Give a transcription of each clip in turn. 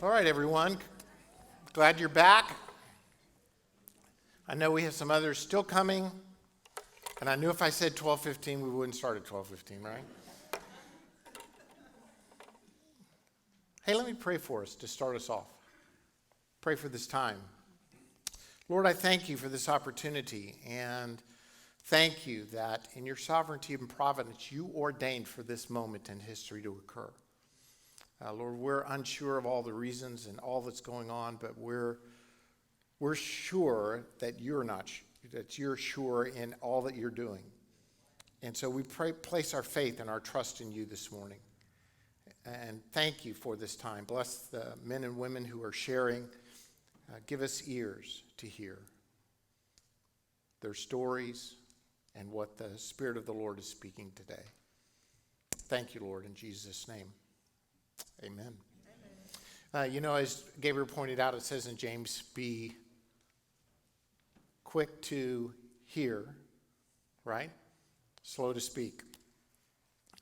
All right, everyone. Glad you're back. I know we have some others still coming, and I knew if I said 12:15, we wouldn't start at 12:15, right? Hey, let me pray for us to start us off. Pray for this time. Lord, I thank you for this opportunity, and thank you that in your sovereignty and providence, you ordained for this moment in history to occur. Lord, we're unsure of all the reasons and all that's going on, but we're sure that that you're sure in all that you're doing. And so we place our faith and our trust in you this morning. And thank you for this time. Bless the men and women who are sharing. Give us ears to hear their stories and what the Spirit of the Lord is speaking today. Thank you, Lord, in Jesus' name. Amen. As Gabriel pointed out, it says in James, be quick to hear, right? Slow to speak.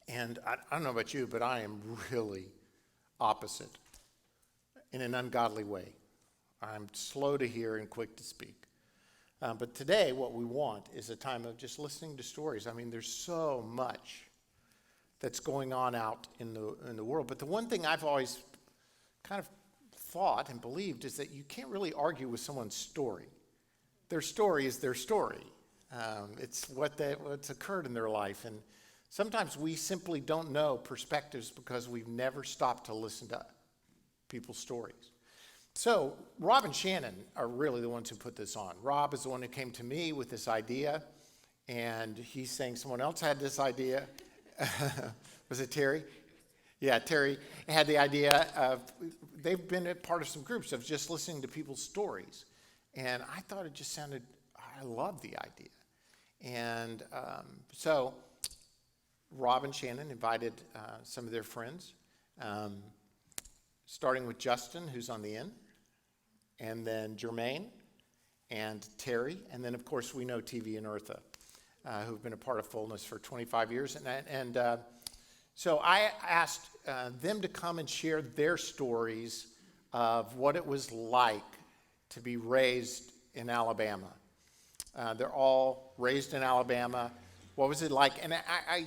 And I don't know about you, but I am really opposite in an ungodly way. I'm slow to hear and quick to speak. But today, what we want is a time of just listening to stories. I mean, there's so much that's going on out in the world. But the one thing I've always kind of thought and believed is that you can't really argue with someone's story. Their story is their story. It's what's occurred in their life. And sometimes we simply don't know perspectives because we've never stopped to listen to people's stories. So Rob and Shannon are really the ones who put this on. Rob is the one who came to me with this idea, and he's saying someone else had this idea. Was it Terry? Yeah, Terry had the idea of, they've been a part of some groups of just listening to people's stories. And I thought it just sounded, I love the idea. And so Rob and Shannon invited some of their friends, starting with Justin, who's on the end, and then Jermaine and Terry, and then, of course, we know TV and Eartha, who've been a part of Fullness for 25 years. So I asked them to come and share their stories of what it was like to be raised in Alabama. They're all raised in Alabama. What was it like? And I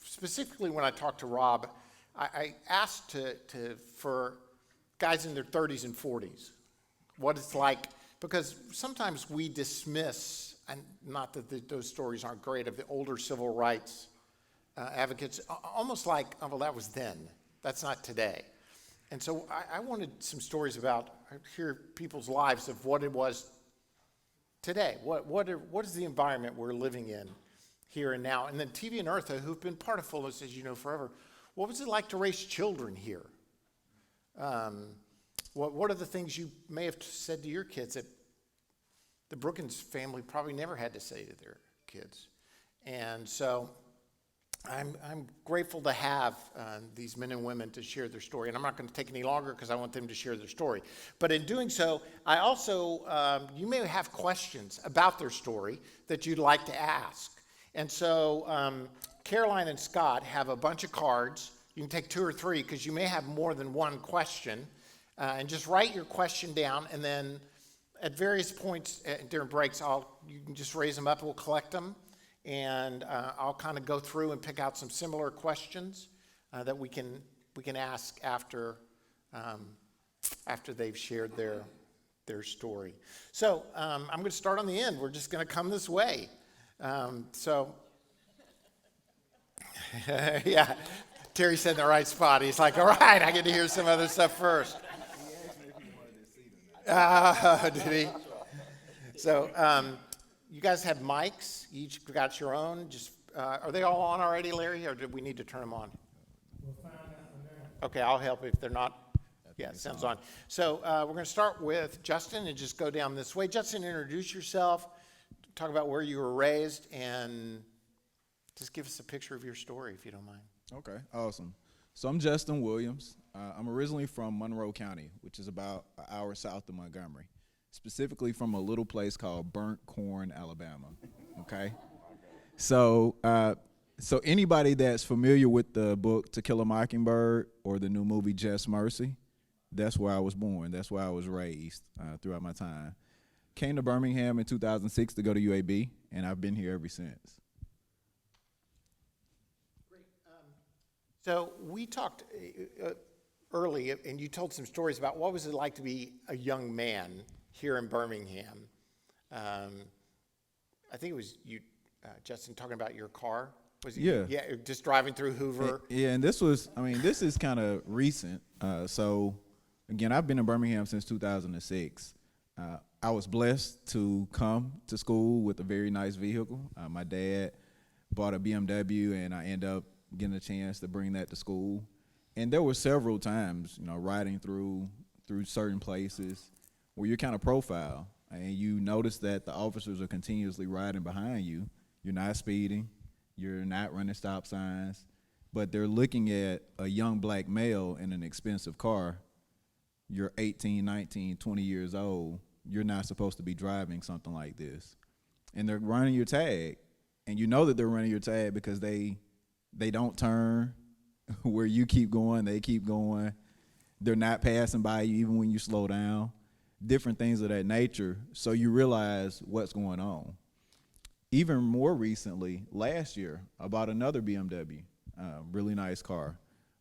specifically, when I talked to Rob, I asked for guys in their 30s and 40s what it's like, because sometimes we dismiss, and not that those stories aren't great, of the older civil rights advocates, almost like, oh, well, that was then. That's not today. And so I wanted some stories about, hear people's lives of what it was today. What is the environment we're living in here and now? And then TV and Eartha, who've been part of Fullness, as you know, forever, what was it like to raise children here? What are the things you may have said to your kids that the Brookins family probably never had to say to their kids? And so I'm grateful to have these men and women to share their story. And I'm not going to take any longer because I want them to share their story. But in doing so, I also, you may have questions about their story that you'd like to ask. And so Caroline and Scott have a bunch of cards. You can take 2 or 3 because you may have more than one question. And just write your question down, and then at various points during breaks, you can just raise them up. We'll collect them, and I'll kind of go through and pick out some similar questions that we can ask after they've shared their story. So I'm going to start on the end. We're just going to come this way. Yeah, Terry said in the right spot. He's like, all right, I get to hear some other stuff first. Did he? So you guys have mics. You each got your own. Just are they all on already, Larry, or do we need to turn them on? We'll find out from there. Okay, I'll help if they're not. Yeah, it sounds on. So we're going to start with Justin and just go down this way. Justin, introduce yourself. Talk about where you were raised, and just give us a picture of your story, if you don't mind. Okay, awesome. So I'm Justin Williams. I'm originally from Monroe County, which is about an hour south of Montgomery, specifically from a little place called Burnt Corn, Alabama. Okay? So anybody that's familiar with the book To Kill a Mockingbird or the new movie Just Mercy, That's where I was born. That's where I was raised throughout my time. Came to Birmingham in 2006 to go to UAB, and I've been here ever since. So we talked early, and you told some stories about what was it like to be a young man here in Birmingham. I think it was you, Justin, talking about your car. Was it Yeah. yeah, just driving through Hoover. Yeah, and this is kind of recent. So, again, I've been in Birmingham since 2006. I was blessed to come to school with a very nice vehicle. My dad bought a BMW, and I ended up getting a chance to bring that to school. And there were several times, riding through certain places where you're kind of profiled, and you notice that the officers are continuously riding behind you. You're not speeding. You're not running stop signs, but they're looking at a young black male in an expensive car. You're 18, 19, 20 years old. You're not supposed to be driving something like this. And they're running your tag, and you know that they're running your tag because they don't turn where you keep going, they keep going. They're not passing by you even when you slow down, different things of that nature. So you realize what's going on. Even more recently, last year, I bought another BMW, really nice car.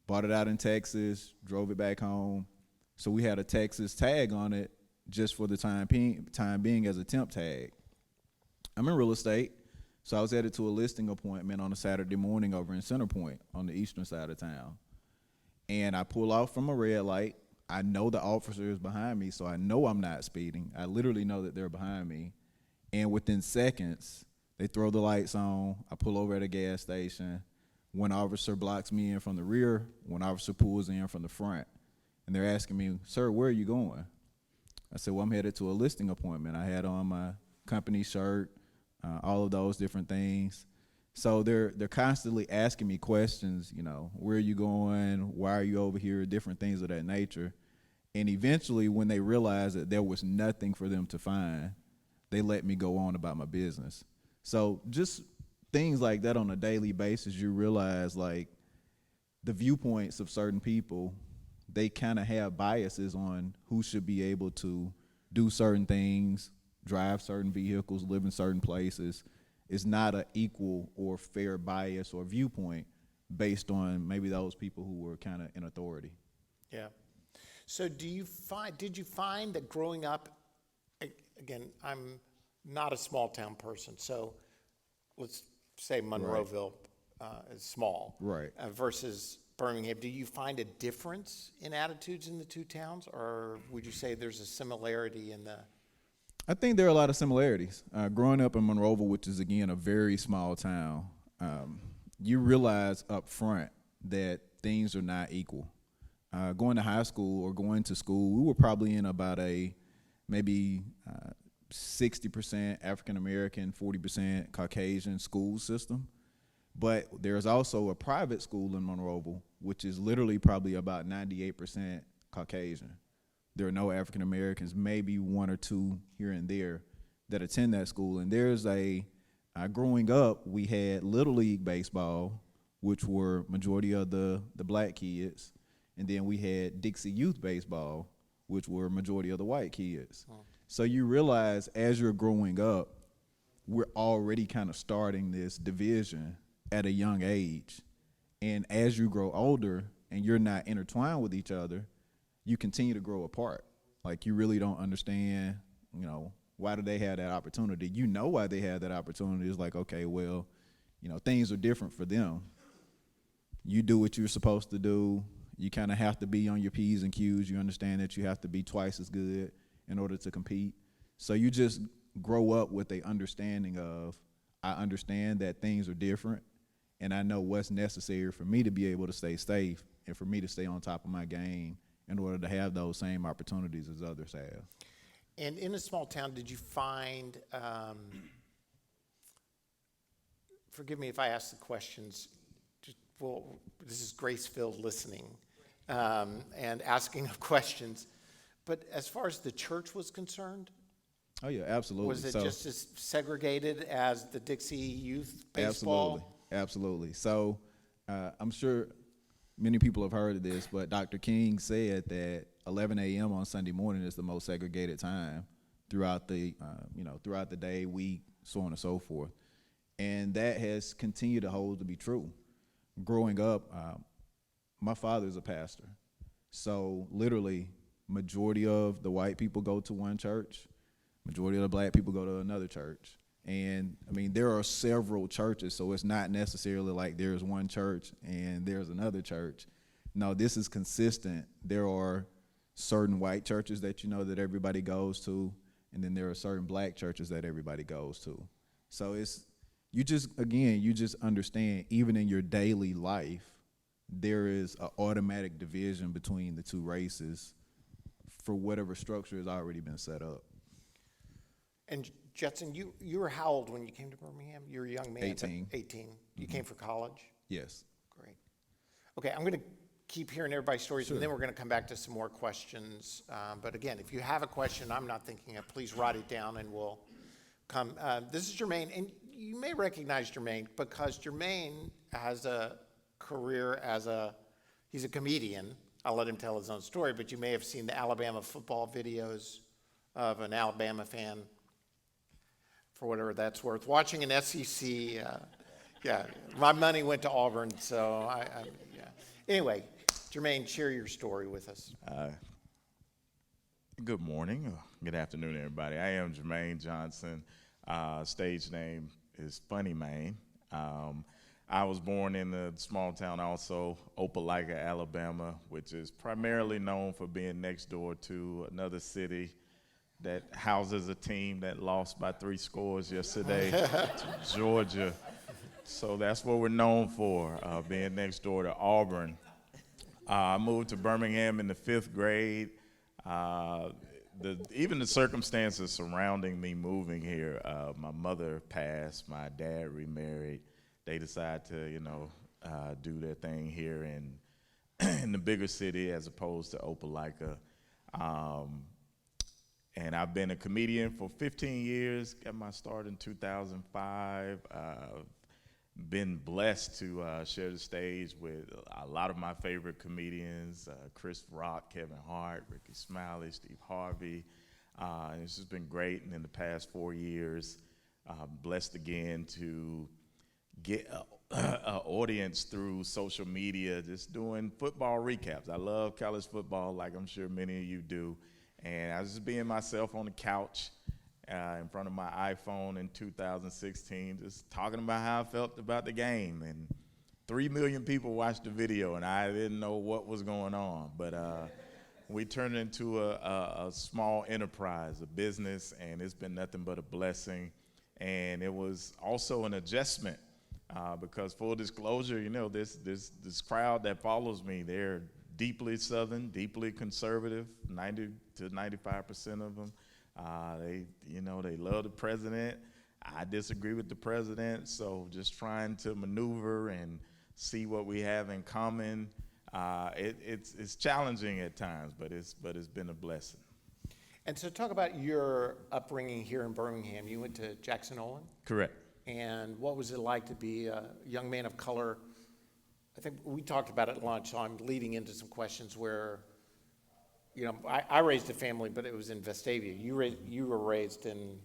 Bought it out in Texas, drove it back home. So we had a Texas tag on it just for the time being as a temp tag. I'm in real estate, so I was headed to a listing appointment on a Saturday morning over in Center Point on the eastern side of town. And I pull off from a red light. I know the officer is behind me, so I know I'm not speeding. I literally know that they're behind me. And within seconds, they throw the lights on. I pull over at a gas station. One officer blocks me in from the rear. One officer pulls in from the front. And they're asking me, "Sir, where are you going?" I said, "Well, I'm headed to a listing appointment." I had on my company shirt, all of those different things. So they're constantly asking me questions, where are you going? Why are you over here? Different things of that nature. And eventually, when they realized that there was nothing for them to find, they let me go on about my business. So just things like that on a daily basis, you realize like the viewpoints of certain people, they kind of have biases on who should be able to do certain things, drive certain vehicles, live in certain places. It's not an equal or fair bias or viewpoint based on maybe those people who were kind of in authority. Yeah. So did you find that growing up, again, I'm not a small town person, so let's say Monroeville is small, Right. Versus Birmingham. Do you find a difference in attitudes in the two towns, or would you say there's a similarity in the? I think there are a lot of similarities. Growing up in Monroeville, which is, again, a very small town, you realize up front that things are not equal. Going to high school or going to school, we were probably in about a maybe 60% African-American, 40% Caucasian school system. But there's also a private school in Monroeville, which is literally probably about 98% Caucasian. There are no African Americans, maybe one or two here and there that attend that school. And there's growing up, we had Little League baseball, which were majority of the black kids. And then we had Dixie Youth baseball, which were majority of the white kids. Oh. So you realize as you're growing up, we're already kind of starting this division at a young age. And as you grow older and you're not intertwined with each other, you continue to grow apart. Like you really don't understand, why do they have that opportunity? You know why they have that opportunity. It's like, okay, well, things are different for them. You do what you're supposed to do. You kind of have to be on your P's and Q's. You understand that you have to be twice as good in order to compete. So you just grow up with a understanding of, I understand that things are different, and I know what's necessary for me to be able to stay safe and for me to stay on top of my game in order to have those same opportunities as others have. And in a small town, did you find, forgive me if I ask the questions, this is grace-filled listening and asking of questions. But as far as the church was concerned, oh yeah, absolutely. Was it just as segregated as the Dixie Youth baseball? Absolutely. So I'm sure many people have heard of this, but Dr. King said that 11 a.m. on Sunday morning is the most segregated time throughout the throughout the day, week, so on and so forth. And that has continued to hold to be true. Growing up, my father is a pastor. So literally, majority of the white people go to one church, majority of the black people go to another church. And I mean, there are several churches, so it's not necessarily like there's one church and there's another church. No, this is consistent. There are certain white churches that that everybody goes to, and then there are certain black churches that everybody goes to. So you just understand, even in your daily life, there is an automatic division between the two races for whatever structure has already been set up. And Jetson, you were how old when you came to Birmingham? You were a young man. 18. 18. You came for college? Yes. Great. Okay, I'm going to keep hearing everybody's stories, Sure. and then we're going to come back to some more questions. But again, if you have a question I'm not thinking of, please write it down, and we'll come. This is Jermaine, and you may recognize Jermaine because Jermaine has a career he's a comedian. I'll let him tell his own story, but you may have seen the Alabama football videos of an Alabama fan, for whatever that's worth, watching an SEC. Yeah, my money went to Auburn, so yeah. Anyway, Jermaine, share your story with us. Good morning, good afternoon, everybody. I am Jermaine Johnson. Stage name is Funny Man. I was born in a small town also, Opelika, Alabama, which is primarily known for being next door to another city that houses a team that lost by 3 scores yesterday to Georgia. So that's what we're known for, being next door to Auburn. I moved to Birmingham in the 5th grade. Even the circumstances surrounding me moving here, my mother passed, my dad remarried. They decided to, do their thing here in the bigger city as opposed to Opelika. And I've been a comedian for 15 years, got my start in 2005. Been blessed to share the stage with a lot of my favorite comedians, Chris Rock, Kevin Hart, Ricky Smiley, Steve Harvey. And it's just been great. And in the past 4 years, blessed again to get an audience through social media, just doing football recaps. I love college football, like I'm sure many of you do. And I was just being myself on the couch in front of my iPhone in 2016, just talking about how I felt about the game. And 3 million people watched the video, and I didn't know what was going on. But we turned it into a small enterprise, a business, and it's been nothing but a blessing. And it was also an adjustment because, full disclosure, this crowd that follows me, they're deeply Southern, deeply conservative, 90 to 95% of them. They love the president. I disagree with the president, so just trying to maneuver and see what we have in common. It's challenging at times, but it's been a blessing. And so talk about your upbringing here in Birmingham. You went to Jackson Olin? Correct. And what was it like to be a young man of color? I think we talked about it at lunch, so I'm leading into some questions where, I raised a family, but it was in Vestavia. You were raised in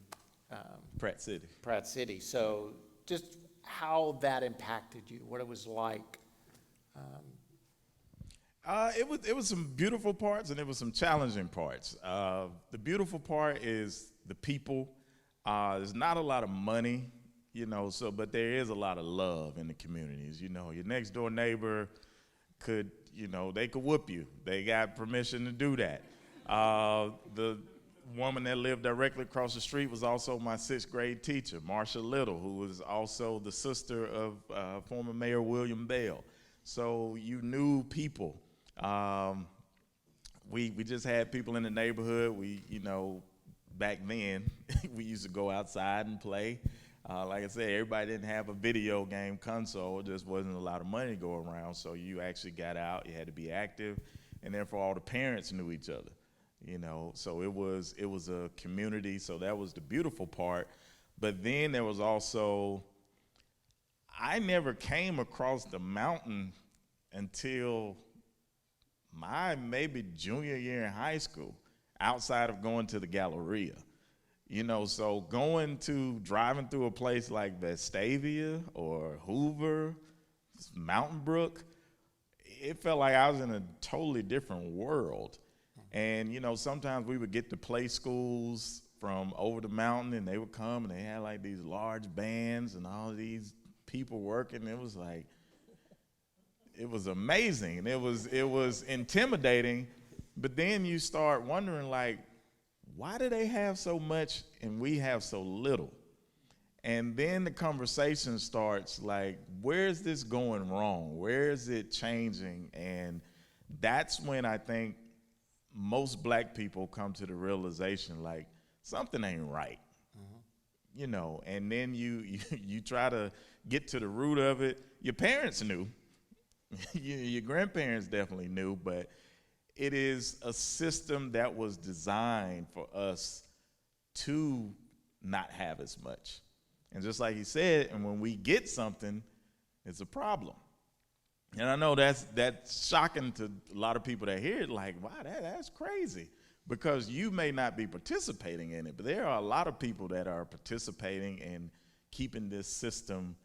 Pratt City. Pratt City. So just how that impacted you, what it was like. It was some beautiful parts and it was some challenging parts. The beautiful part is the people. There's not a lot of money, but there is a lot of love in the communities. Your next door neighbor they could whoop you. They got permission to do that. The woman that lived directly across the street was also my 6th grade teacher, Marsha Little, who was also the sister of former Mayor William Bell. So you knew people. We just had people in the neighborhood. Back then, we used to go outside and play. Like I said, everybody didn't have a video game console. There just wasn't a lot of money to go around. So you actually got out. You had to be active. And therefore, all the parents knew each other. So it was a community. So that was the beautiful part. But then there was also, I never came across the mountain until my maybe junior year in high school, outside of going to the Galleria. So driving through a place like Vestavia or Hoover, Mountain Brook, it felt like I was in a totally different world. And, sometimes we would get to play schools from over the mountain, and they would come, and they had like these large bands and all these people working. It was like, it was amazing, and it was intimidating. But then you start wondering, like, why do they have so much and we have so little? And then the conversation starts like, where is this going wrong? Where is it changing? And that's when I think most black people come to the realization, like, something ain't right. And then you try to get to the root of it. Your parents knew. Your grandparents definitely knew, but it is a system that was designed for us to not have as much. And just like he said, and when we get something, it's a problem. And I know that's shocking to a lot of people that hear it, like, wow, that's crazy. Because you may not be participating in it, but there are a lot of people that are participating in keeping this system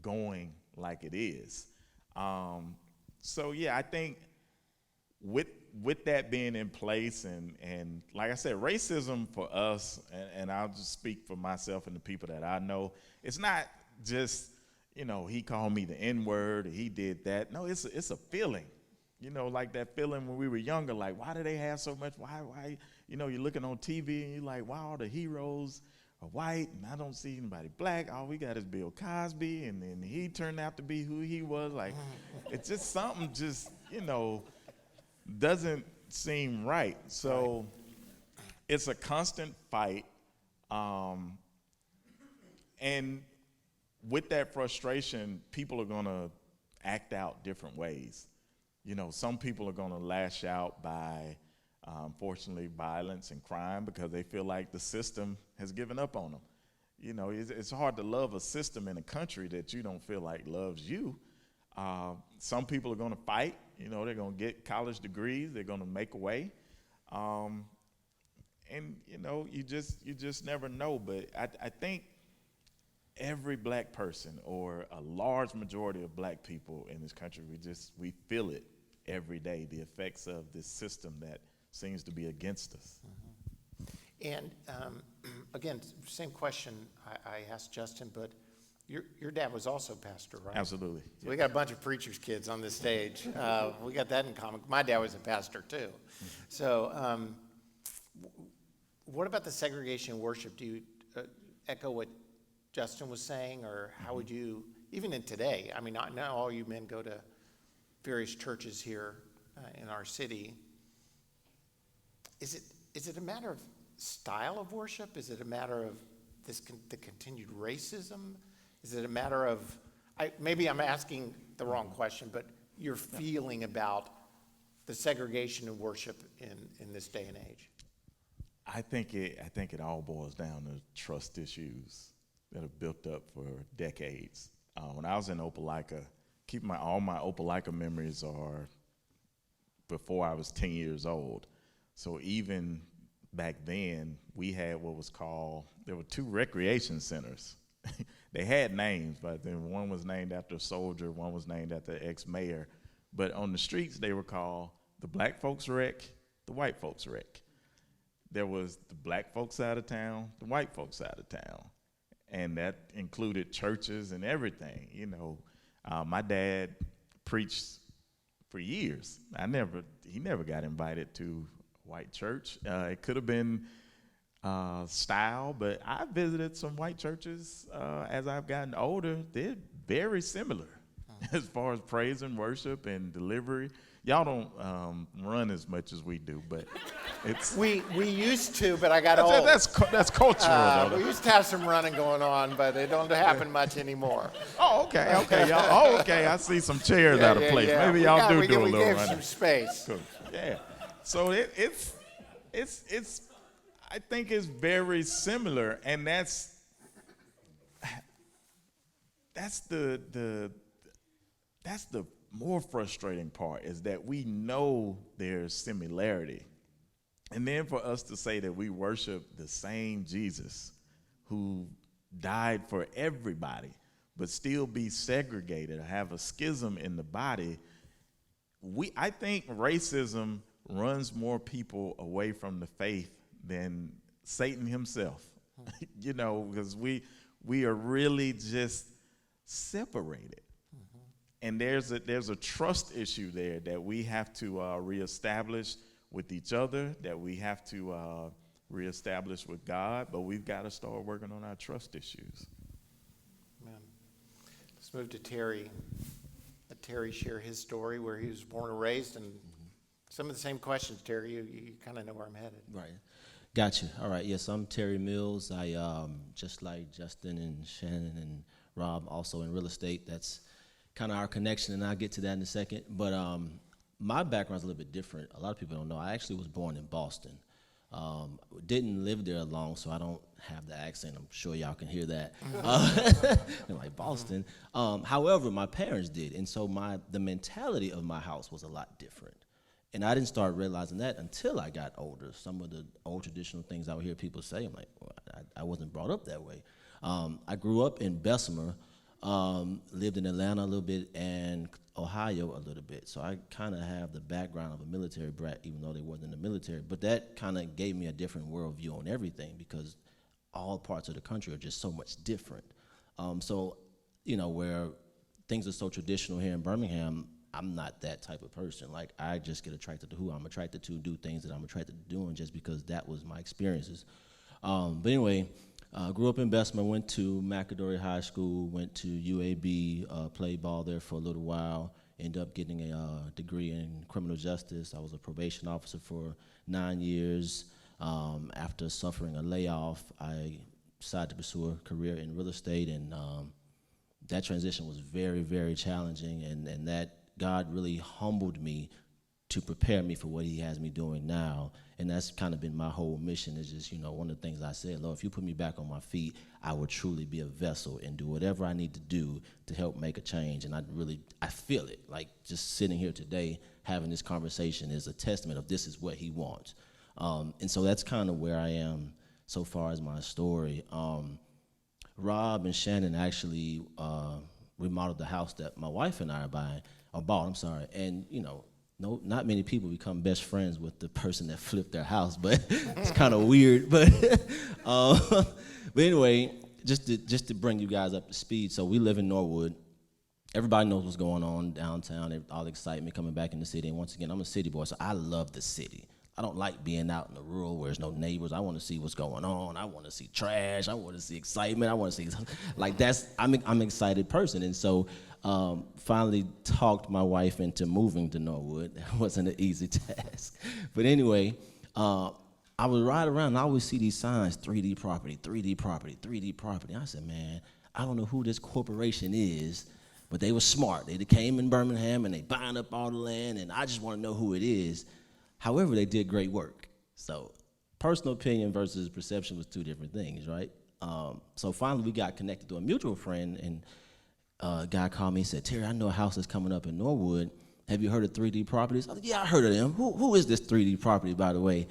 going like it is. So yeah, I think with that being in place, and like I said, racism for us, and I'll just speak for myself and the people that I know, it's not just, he called me the N-word, or he did that. No, it's a feeling. Like that feeling when we were younger, like, why do they have so much? Why, you're looking on TV and you're like, why all the heroes are white and I don't see anybody black? All we got is Bill Cosby, and then he turned out to be who he was. Like, it's just something doesn't seem right. So it's a constant fight. And with that frustration, people are going to act out different ways. Some people are going to lash out by, unfortunately, violence and crime because they feel like the system has given up on them. It's hard to love a system in a country that you don't feel like loves you. Some people are going to fight. They're going to get college degrees. They're going to make a way. And, you just never know. But I think every black person, or a large majority of black people in this country, we feel it every day, the effects of this system that seems to be against us. And again, same question I asked Justin, but your dad was also pastor, right? Absolutely. So we got a bunch of preachers' kids on this stage. We got that in common. My dad was a pastor too. So what about the segregation in worship? Do you echo what Justin was saying, or how would you, even in today, I mean, not all you men go to various churches here in our city. Is it a matter of style of worship? Is it a matter of the continued racism? Is it a matter of, maybe I'm asking the wrong question, but your feeling about the segregation in worship in this day and age? I think it all boils down to trust issues that have built up for decades. When I was in Opelika, all my Opelika memories are before I was 10 years old. So even back then, we had there were 2 recreation centers. They had names, but then one was named after a soldier, one was named after an ex-mayor. But on the streets, they were called the Black Folks Rec, the White Folks Rec. There was the black folks side of town, the white folks side of town. And that included churches and everything. My dad preached for years. He never got invited to white church. It could have been style, but I visited some white churches as I've gotten older. They're very similar as far as praise and worship and delivery. Y'all don't run as much as we do, but it's We used to, but I got old. that's cultural. Though. We used to have some running going on, but it don't happen much anymore. Oh, okay, y'all. Oh, okay. I see some chairs out of place. Yeah. Maybe y'all do a we little gave running. some space. Cool. Yeah. So it's I think it's very similar, and that's the more frustrating part is that we know there's similarity. And then for us to say that we worship the same Jesus who died for everybody, but still be segregated or have a schism in the body, I think racism runs more people away from the faith than Satan himself. Because we are really just separated. And there's a trust issue there that we have to reestablish with each other, that we have to reestablish with God, but we've got to start working on our trust issues. Amen. Let's move to Terry. Let Terry share his story, where he was born and raised, and some of the same questions, Terry. You kind of know where I'm headed. Right. Gotcha. All right. Yes, I'm Terry Mills. I, just like Justin and Shannon and Rob, also in real estate. That's kind of our connection, and I'll get to that in a second. But my background's a little bit different. A lot of people don't know. I actually was born in Boston. Didn't live there long, so I don't have the accent. I'm sure y'all can hear that. Like Boston. However, my parents did, and so the mentality of my house was a lot different. And I didn't start realizing that until I got older. Some of the old traditional things I would hear people say, I'm like, well, I wasn't brought up that way. I grew up in Bessemer, lived in Atlanta a little bit, and Ohio a little bit. So I kind of have the background of a military brat, even though they wasn't in the military. But that kind of gave me a different worldview on everything, because all parts of the country are just so much different. So, where things are so traditional here in Birmingham, I'm not that type of person. Like, I just get attracted to who I'm attracted to, do things that I'm attracted to doing just because that was my experiences. But anyway, grew up in Bessemer, went to McAdory High School, went to UAB, played ball there for a little while, ended up getting a degree in criminal justice. I was a probation officer for 9 years. After suffering a layoff, I decided to pursue a career in real estate, and that transition was very, very challenging, and that God really humbled me to prepare me for what he has me doing now. And that's kind of been my whole mission, is just, one of the things I said, Lord, if you put me back on my feet, I will truly be a vessel and do whatever I need to do to help make a change. And I feel it. Like, just sitting here today, having this conversation is a testament of this is what he wants. And so that's kind of where I am so far as my story. Rob and Shannon actually remodeled the house that my wife and I bought, and not many people become best friends with the person that flipped their house, but it's kind of weird. But anyway, just to bring you guys up to speed, so we live in Norwood. Everybody knows what's going on downtown, all the excitement coming back in the city. And once again, I'm a city boy, so I love the city. I don't like being out in the rural where there's no neighbors. I want to see what's going on. I want to see trash. I want to see excitement. I want to see, I'm an excited person. And so finally talked my wife into moving to Norwood. That wasn't an easy task. But anyway, I would ride around and I always see these signs, 3D property, 3D property, 3D property. I said, man, I don't know who this corporation is, but they were smart. They came in Birmingham and they buying up all the land, and I just want to know who it is. However, they did great work. So personal opinion versus perception was two different things, right? So finally we got connected to a mutual friend, and a guy called me and said, Terry, I know a house that's coming up in Norwood. Have you heard of 3D Properties? I said, yeah, I heard of them. Who is this 3D Property, by the way?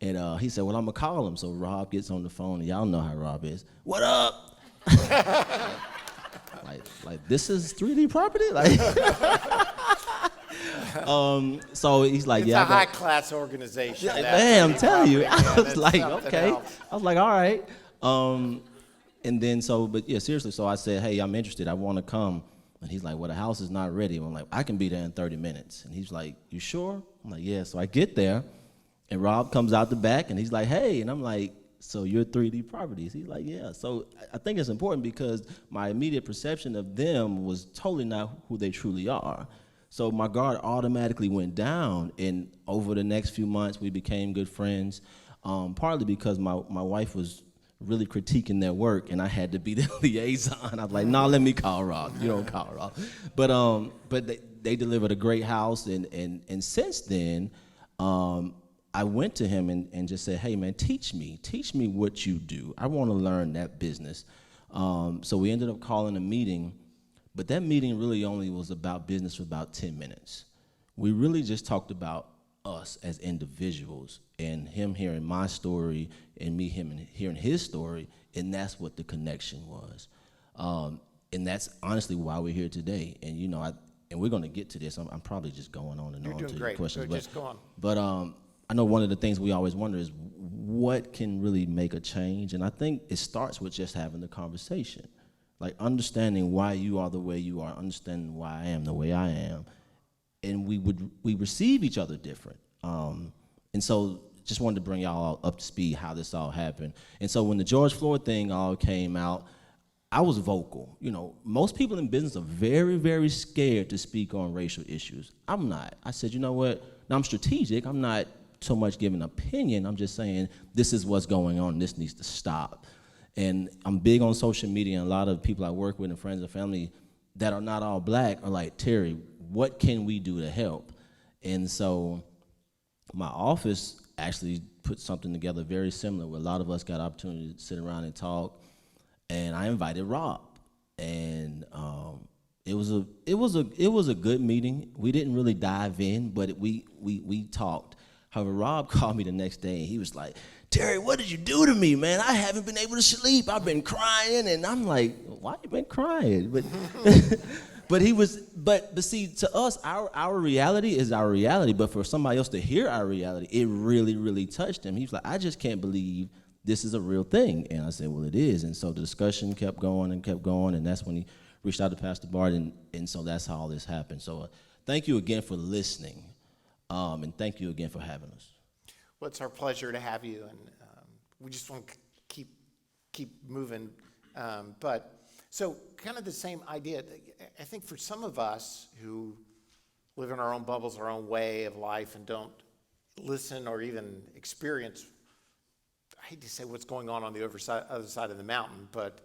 And he said, well, I'm going to call him. So Rob gets on the phone, and y'all know how Rob is. What up? like this is 3D Property? Like, so he's like, It's yeah. a high-class organization. Man, I'm telling you. I was That's like, something okay. else. I was like, all right. And then but yeah, seriously, so I said, hey, I'm interested. I want to come. And he's like, well, the house is not ready. And I'm like, I can be there in 30 minutes. And he's like, you sure? I'm like, yeah. So I get there, and Rob comes out the back, and he's like, hey. And I'm like, so you're 3D Properties? He's like, yeah. So I think it's important because my immediate perception of them was totally not who they truly are. So my guard automatically went down, and over the next few months, we became good friends, partly because my wife was really critiquing their work, and I had to be the liaison. I was like, no, let me call Rob. You don't call Rob. But they delivered a great house, and since then, I went to him and just said, hey, man, teach me what you do. I want to learn that business. So we ended up calling a meeting But that meeting really only was about business for about 10 minutes. We really just talked about us as individuals and him hearing my story and me hearing his story, and that's what the connection was. And that's honestly why we're here today. And you know, and we're going to get to this. I'm probably just going on and You're on doing to great. your questions. Just go on. But I know one of the things we always wonder is what can really make a change, and I think it starts with just having the conversation, like understanding why you are the way you are, understanding why I am the way I am, and we receive each other different. And so just wanted to bring y'all up to speed how this all happened. And so when the George Floyd thing all came out, I was vocal. You know, most people in business are very, very scared to speak on racial issues. I'm not. I said, you know what? Now I'm strategic. I'm not so much giving an opinion. I'm just saying this is what's going on. This needs to stop. And I'm big on social media, and a lot of people I work with and friends and family that are not all black are like, Terry, what can we do to help? And so my office actually put something together very similar where a lot of us got opportunity to sit around and talk. And I invited Rob, and it was a good meeting. We didn't really dive in, but we talked. However, Rob called me the next day, and he was like, Terry, what did you do to me, man? I haven't been able to sleep. I've been crying, and I'm like, why you been crying? But but see, to us, our reality is our reality. But for somebody else to hear our reality, it really, really touched him. He was like, I just can't believe this is a real thing. And I said, well, it is. And so the discussion kept going, and that's when he reached out to Pastor Bart, and so that's how all this happened. So thank you again for listening, and thank you again for having us. Well, it's our pleasure to have you, and we just want to keep moving. But so kind of the same idea. I think for some of us who live in our own bubbles, our own way of life, and don't listen or even experience, I hate to say what's going on the other side of the mountain, but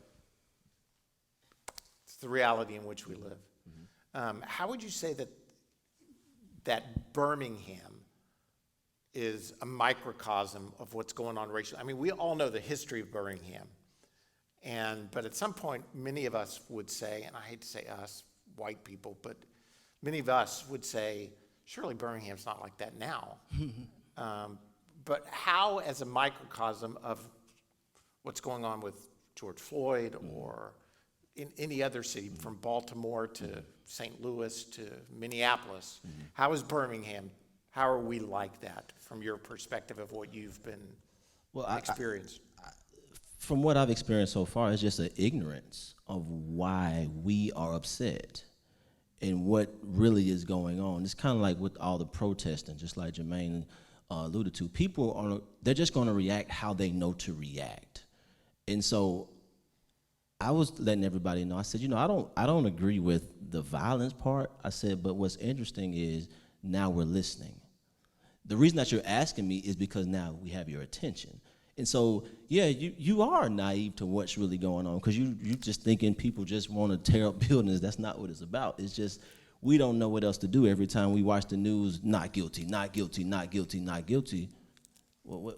it's the reality in which we live. Mm-hmm. How would you say that Birmingham is a microcosm of what's going on racially? I mean, we all know the history of Birmingham. But at some point, many of us would say, and I hate to say us, white people, but many of us would say, surely Birmingham's not like that now. But how, as a microcosm of what's going on with George Floyd or in any other city, from Baltimore to St. Louis to Minneapolis, how is Birmingham, how are we like that from your perspective of what you've been experienced? From what I've experienced so far, it's just an ignorance of why we are upset and what really is going on. It's kind of like with all the protesting, just like Jermaine alluded to. People they're just going to react how they know to react. And so I was letting everybody know, I said, you know, I don't agree with the violence part. I said, but what's interesting is now we're listening. The reason that you're asking me is because now we have your attention. And so, yeah, you are naive to what's really going on because you just thinking people just want to tear up buildings. That's not what it's about. It's just we don't know what else to do every time we watch the news. Not guilty, not guilty, not guilty, not guilty. Well,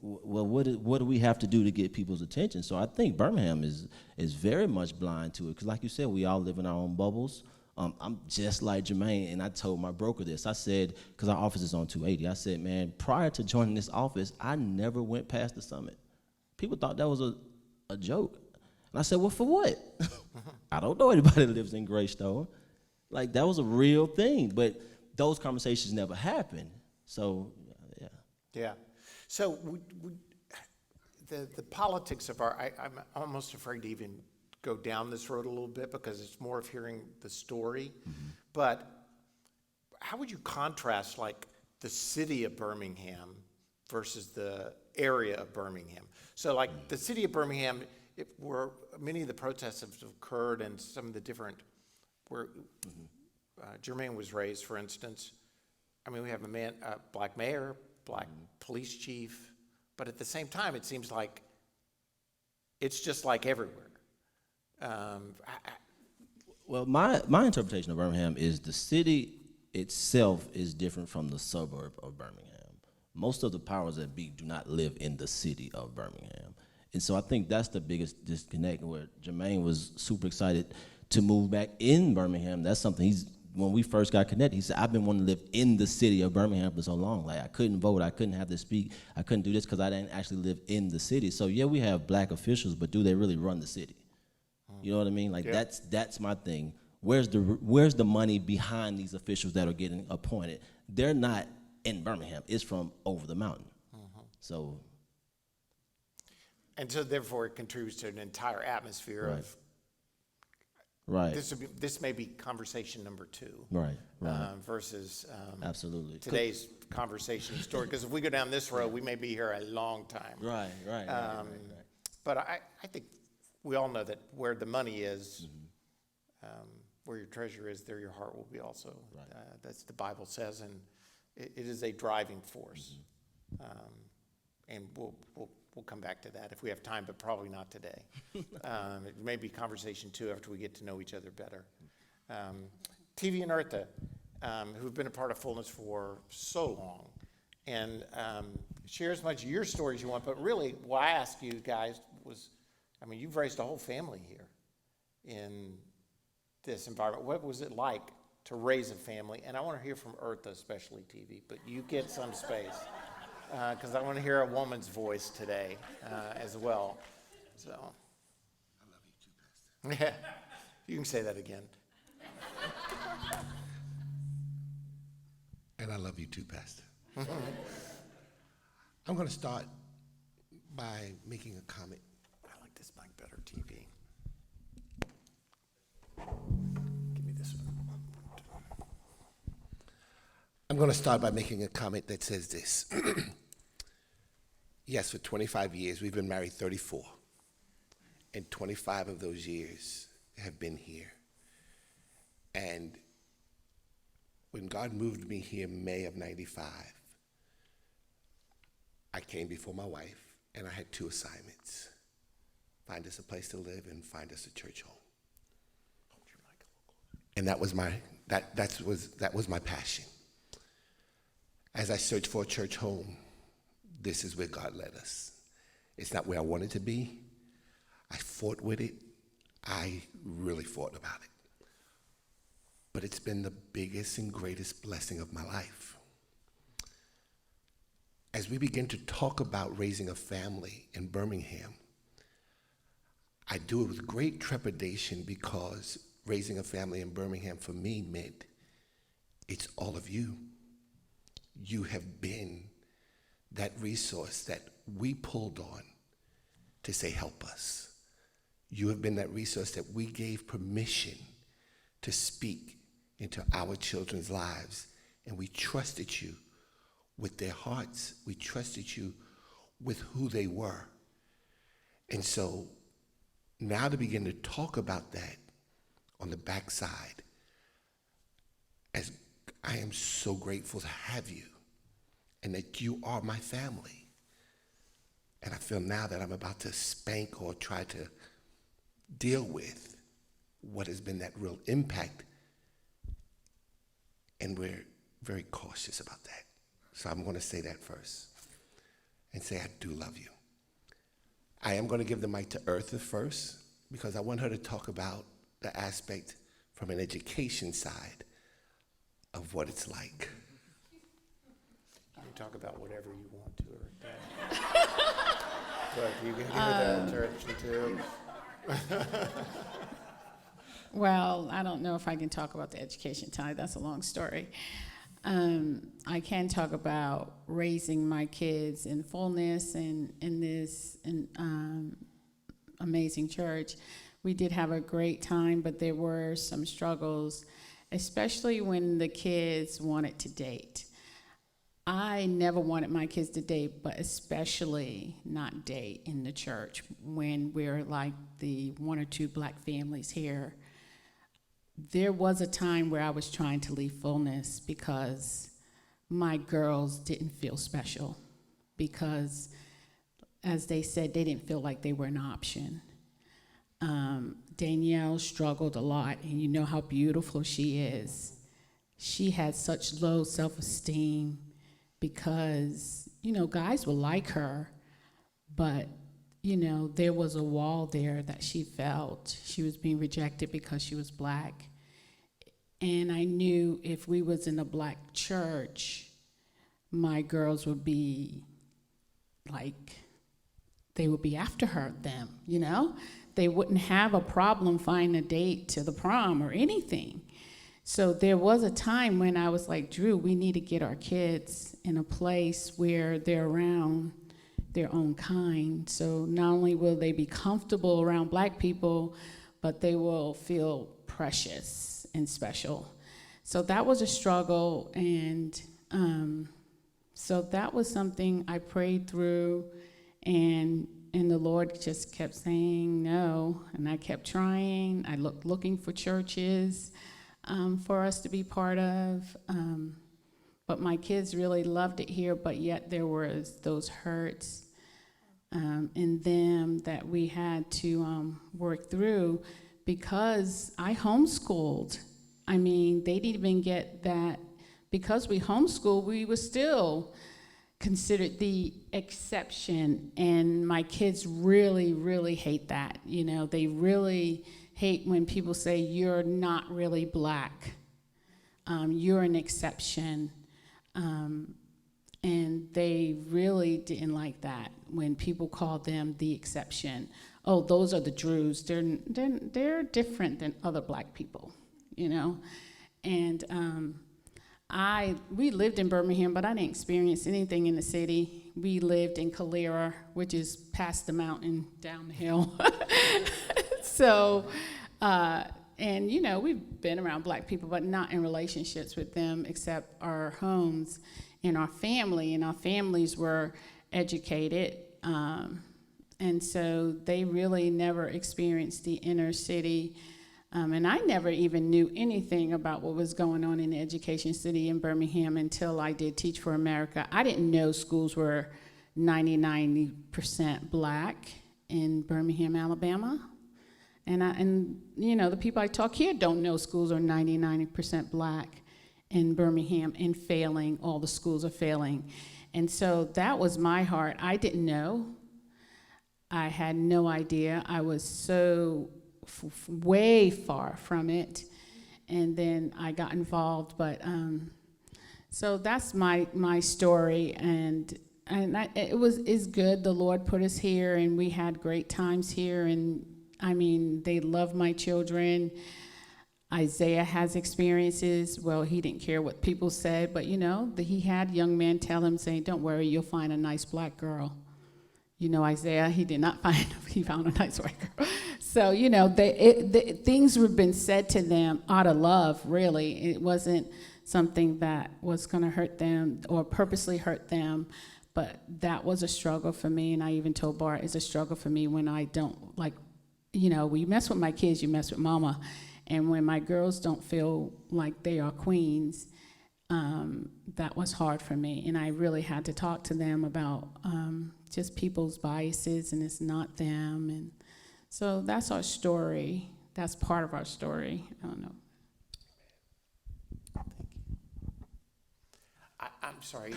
what do we have to do to get people's attention? So I think Birmingham is very much blind to it because, like you said, we all live in our own bubbles. I'm just like Jermaine, and I told my broker this. I said, because our office is on 280, I said, man, prior to joining this office, I never went past the Summit. People thought that was a joke. And I said, well, for what? I don't know anybody that lives in Greystone. Like, that was a real thing, but those conversations never happened. So, yeah. Yeah. So the politics of I'm almost afraid to even go down this road a little bit because it's more of hearing the story. Mm-hmm. But how would you contrast like the city of Birmingham versus the area of Birmingham? So like the city of Birmingham, where many of the protests have occurred and some of the different, where Jermaine was raised, for instance. I mean, we have a black mayor, black police chief, but at the same time, it seems like it's just like everywhere. Well, my interpretation of Birmingham is the city itself is different from the suburb of Birmingham. Most of the powers that be do not live in the city of Birmingham. And so I think that's the biggest disconnect where Jermaine was super excited to move back in Birmingham. That's something when we first got connected, he said, I've been wanting to live in the city of Birmingham for so long. Like, I couldn't vote, I couldn't have this speak, I couldn't do this because I didn't actually live in the city. So yeah, we have black officials, but do they really run the city? You know what I mean? Like, Yeah. that's my thing. Where's the money behind these officials that are getting appointed? They're not in Birmingham. It's from over the mountain. So. And so therefore it contributes to an entire atmosphere Right. of, Right. this may be conversation number 2. Right. Versus Absolutely. today's conversation story. Because if we go down this road, we may be here a long time. Right. But I think we all know that where the money is, where your treasure is, there your heart will be also. Right. That's the Bible says, and it is a driving force. And we'll come back to that if we have time, but probably not today. It may be conversation 2 after we get to know each other better. TV and Eartha, who've been a part of Fullness for so long, and share as much of your story as you want, but really what I asked you guys was, I mean, you've raised a whole family here in this environment. What was it like to raise a family? And I want to hear from Eartha, especially TV, but you get some space. Because I want to hear a woman's voice today as well. So. I love you too, Pastor. Yeah, you can say that again. And I love you too, Pastor. I'm going to start by making a comment. I like this mic better, TV. Give me this one. I'm going to start by making a comment that says this. Yes, for 25 years, we've been married 34. And 25 of those years have been here. And when God moved me here in May of 95, I came before my wife, and I had 2 assignments. Find us a place to live and find us a church home. And that was my passion. As I searched for a church home, this is where God led us. It's not where I wanted to be. I fought with it. I really fought about it. But it's been the biggest and greatest blessing of my life. As we begin to talk about raising a family in Birmingham, I do it with great trepidation because raising a family in Birmingham for me meant it's all of you. You have been that resource that we pulled on to say, help us. You have been that resource that we gave permission to speak into our children's lives, and we trusted you with their hearts. We trusted you with who they were. And so now to begin to talk about that on the backside, as I am so grateful to have you and that you are my family. And I feel now that I'm about to spank or try to deal with what has been that real impact. And we're very cautious about that. So I'm going to say that first and say I do love you. I am going to give the mic to Eartha first because I want her to talk about the aspect from an education side of what it's like. You can talk about whatever you want to, or but you can give her that direction too. Well, I don't know if I can talk about the education side. That's a long story. I can talk about raising my kids in fullness and in this amazing church. We did have a great time, but there were some struggles, especially when the kids wanted to date. I never wanted my kids to date, but especially not date in the church when we're like the 1 or 2 black families here. There was a time where I was trying to leave fullness because my girls didn't feel special because, as they said, they didn't feel like they were an option. Danielle struggled a lot, and you know how beautiful she is. She had such low self-esteem because, you know, guys will like her, but you know, there was a wall there that she felt. She was being rejected because she was black. And I knew if we was in a black church, my girls would be like, they would be after them, you know? They wouldn't have a problem finding a date to the prom or anything. So there was a time when I was like, Drew, we need to get our kids in a place where they're around their own kind. So not only will they be comfortable around black people, but they will feel precious and special. So that was a struggle, and so that was something I prayed through, and the Lord just kept saying no, and I kept trying. I looking for churches for us to be part of, but my kids really loved it here, but yet there was those hurts in them that we had to work through, because I homeschooled. I mean, they didn't even get that. Because we homeschooled, we were still considered the exception, and my kids really, really hate that. You know, they really hate when people say you're not really black, you're an exception, and they really didn't like that when people called them the exception. Oh, those are the Drews. They're different than other black people, you know, and we lived in Birmingham, but I didn't experience anything in the city. We lived in Calera, which is past the mountain, down the hill. So, and you know, we've been around black people, but not in relationships with them, except our homes and our family. And our families were educated, and so they really never experienced the inner city. And I never even knew anything about what was going on in the education city in Birmingham until I did Teach for America. I didn't know schools were 90% black in Birmingham, Alabama. And you know, the people I talk here don't know schools are 99% black in Birmingham and failing. All the schools are failing. And so that was my heart. I didn't know. I had no idea. I was so way far from it, and then I got involved. But so that's my story, and it's good. The Lord put us here, and we had great times here. And I mean, they love my children. Isaiah has experiences. Well, he didn't care what people said, but you know, he had young men tell him, saying, "Don't worry, you'll find a nice black girl." You know, Isaiah, he did not find, he found a nice white girl. So, you know, things have been said to them out of love, really. It wasn't something that was going to hurt them or purposely hurt them, but that was a struggle for me. And I even told Bart, it's a struggle for me when I don't, like, you know, when you mess with my kids, you mess with mama. And when my girls don't feel like they are queens, that was hard for me. And I really had to talk to them about just people's biases, and it's not them. And so that's our story. That's part of our story. I don't know. Thank you. I'm sorry.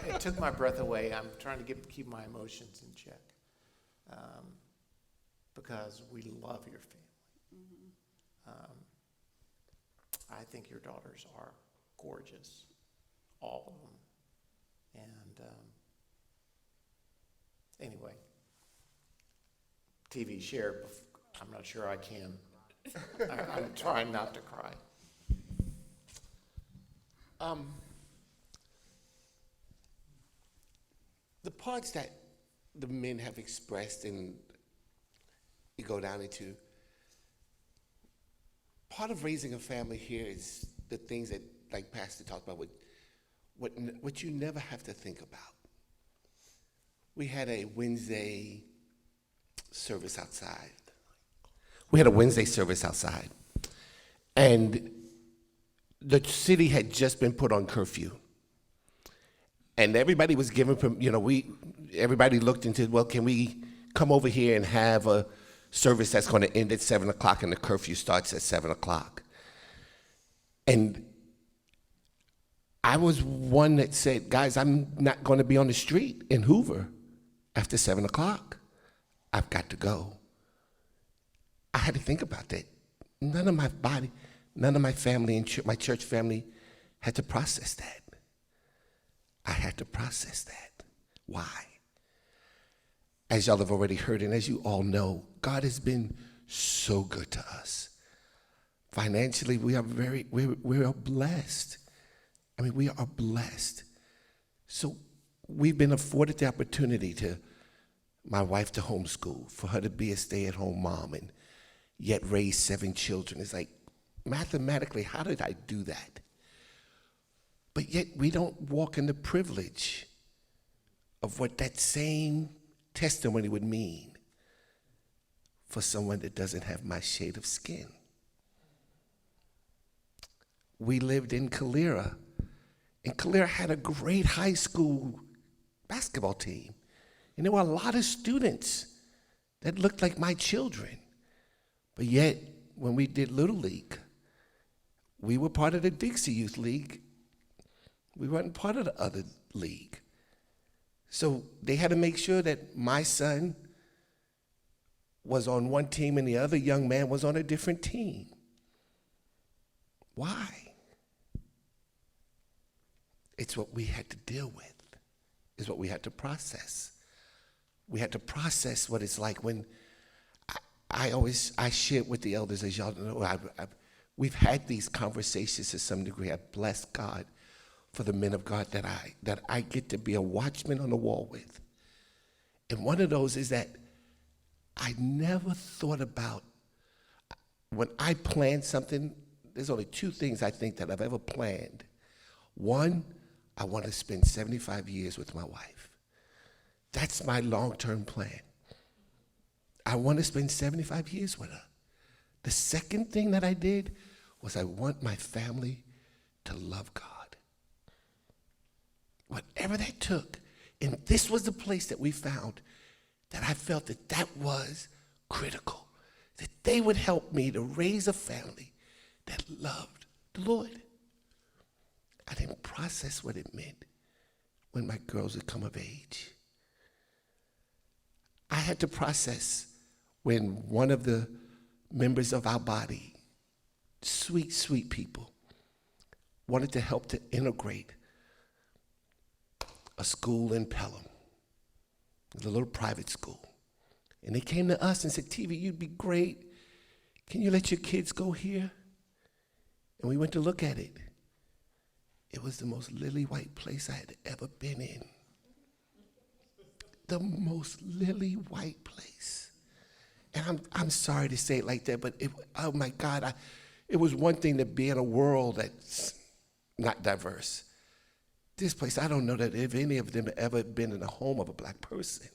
It took my breath away. I'm trying to keep my emotions in check, because we love your family. I think your daughters are gorgeous, all of them. And anyway, TV share. I'm not sure I can. I'm trying not to cry. The parts that the men have expressed, and you go down into, part of raising a family here is the things that, like Pastor talked about, what you never have to think about. We had a Wednesday service outside. And the city had just been put on curfew. And everybody was given, everybody looked into, well, can we come over here and have a service that's going to end at 7 o'clock, and the curfew starts at 7 o'clock. And I was one that said, guys, I'm not going to be on the street in Hoover after 7 o'clock. I've got to go. I had to think about that. None of my family and my church family had to process that. I had to process that. Why? As y'all have already heard, and as you all know, God has been so good to us. Financially, we are blessed. I mean, we are blessed. So we've been afforded the opportunity to, my wife to homeschool, for her to be a stay-at-home mom and yet raise 7 children. It's like, mathematically, how did I do that? But yet we don't walk in the privilege of what that same testimony would mean for someone that doesn't have my shade of skin. We lived in Calera, and Calera had a great high school basketball team. And there were a lot of students that looked like my children. But yet, when we did Little League, we were part of the Dixie Youth League. We weren't part of the other league. So they had to make sure that my son was on one team and the other young man was on a different team. Why? It's what we had to deal with. It's what we had to process. We had to process what it's like when I share with the elders, as y'all know, we've had these conversations to some degree. I bless God for the men of God that I get to be a watchman on the wall with. And one of those is that I never thought about, when I plan something, there's only 2 things I think that I've ever planned. One, I want to spend 75 years with my wife. That's my long-term plan. I want to spend 75 years with her. The second thing that I did was I want my family to love God. Whatever that took. And this was the place that we found that I felt that was critical. That they would help me to raise a family that loved the Lord. I didn't process what it meant when my girls would come of age. I had to process when one of the members of our body, sweet, sweet people, wanted to help to integrate a school in Pelham, a little private school. And they came to us and said, TV, you'd be great. Can you let your kids go here? And we went to look at it. It was the most lily white place I had ever been in. The most lily white place. And I'm sorry to say it like that, but oh my God, it was one thing to be in a world that's not diverse. This place, I don't know that if any of them have ever been in a home of a black person.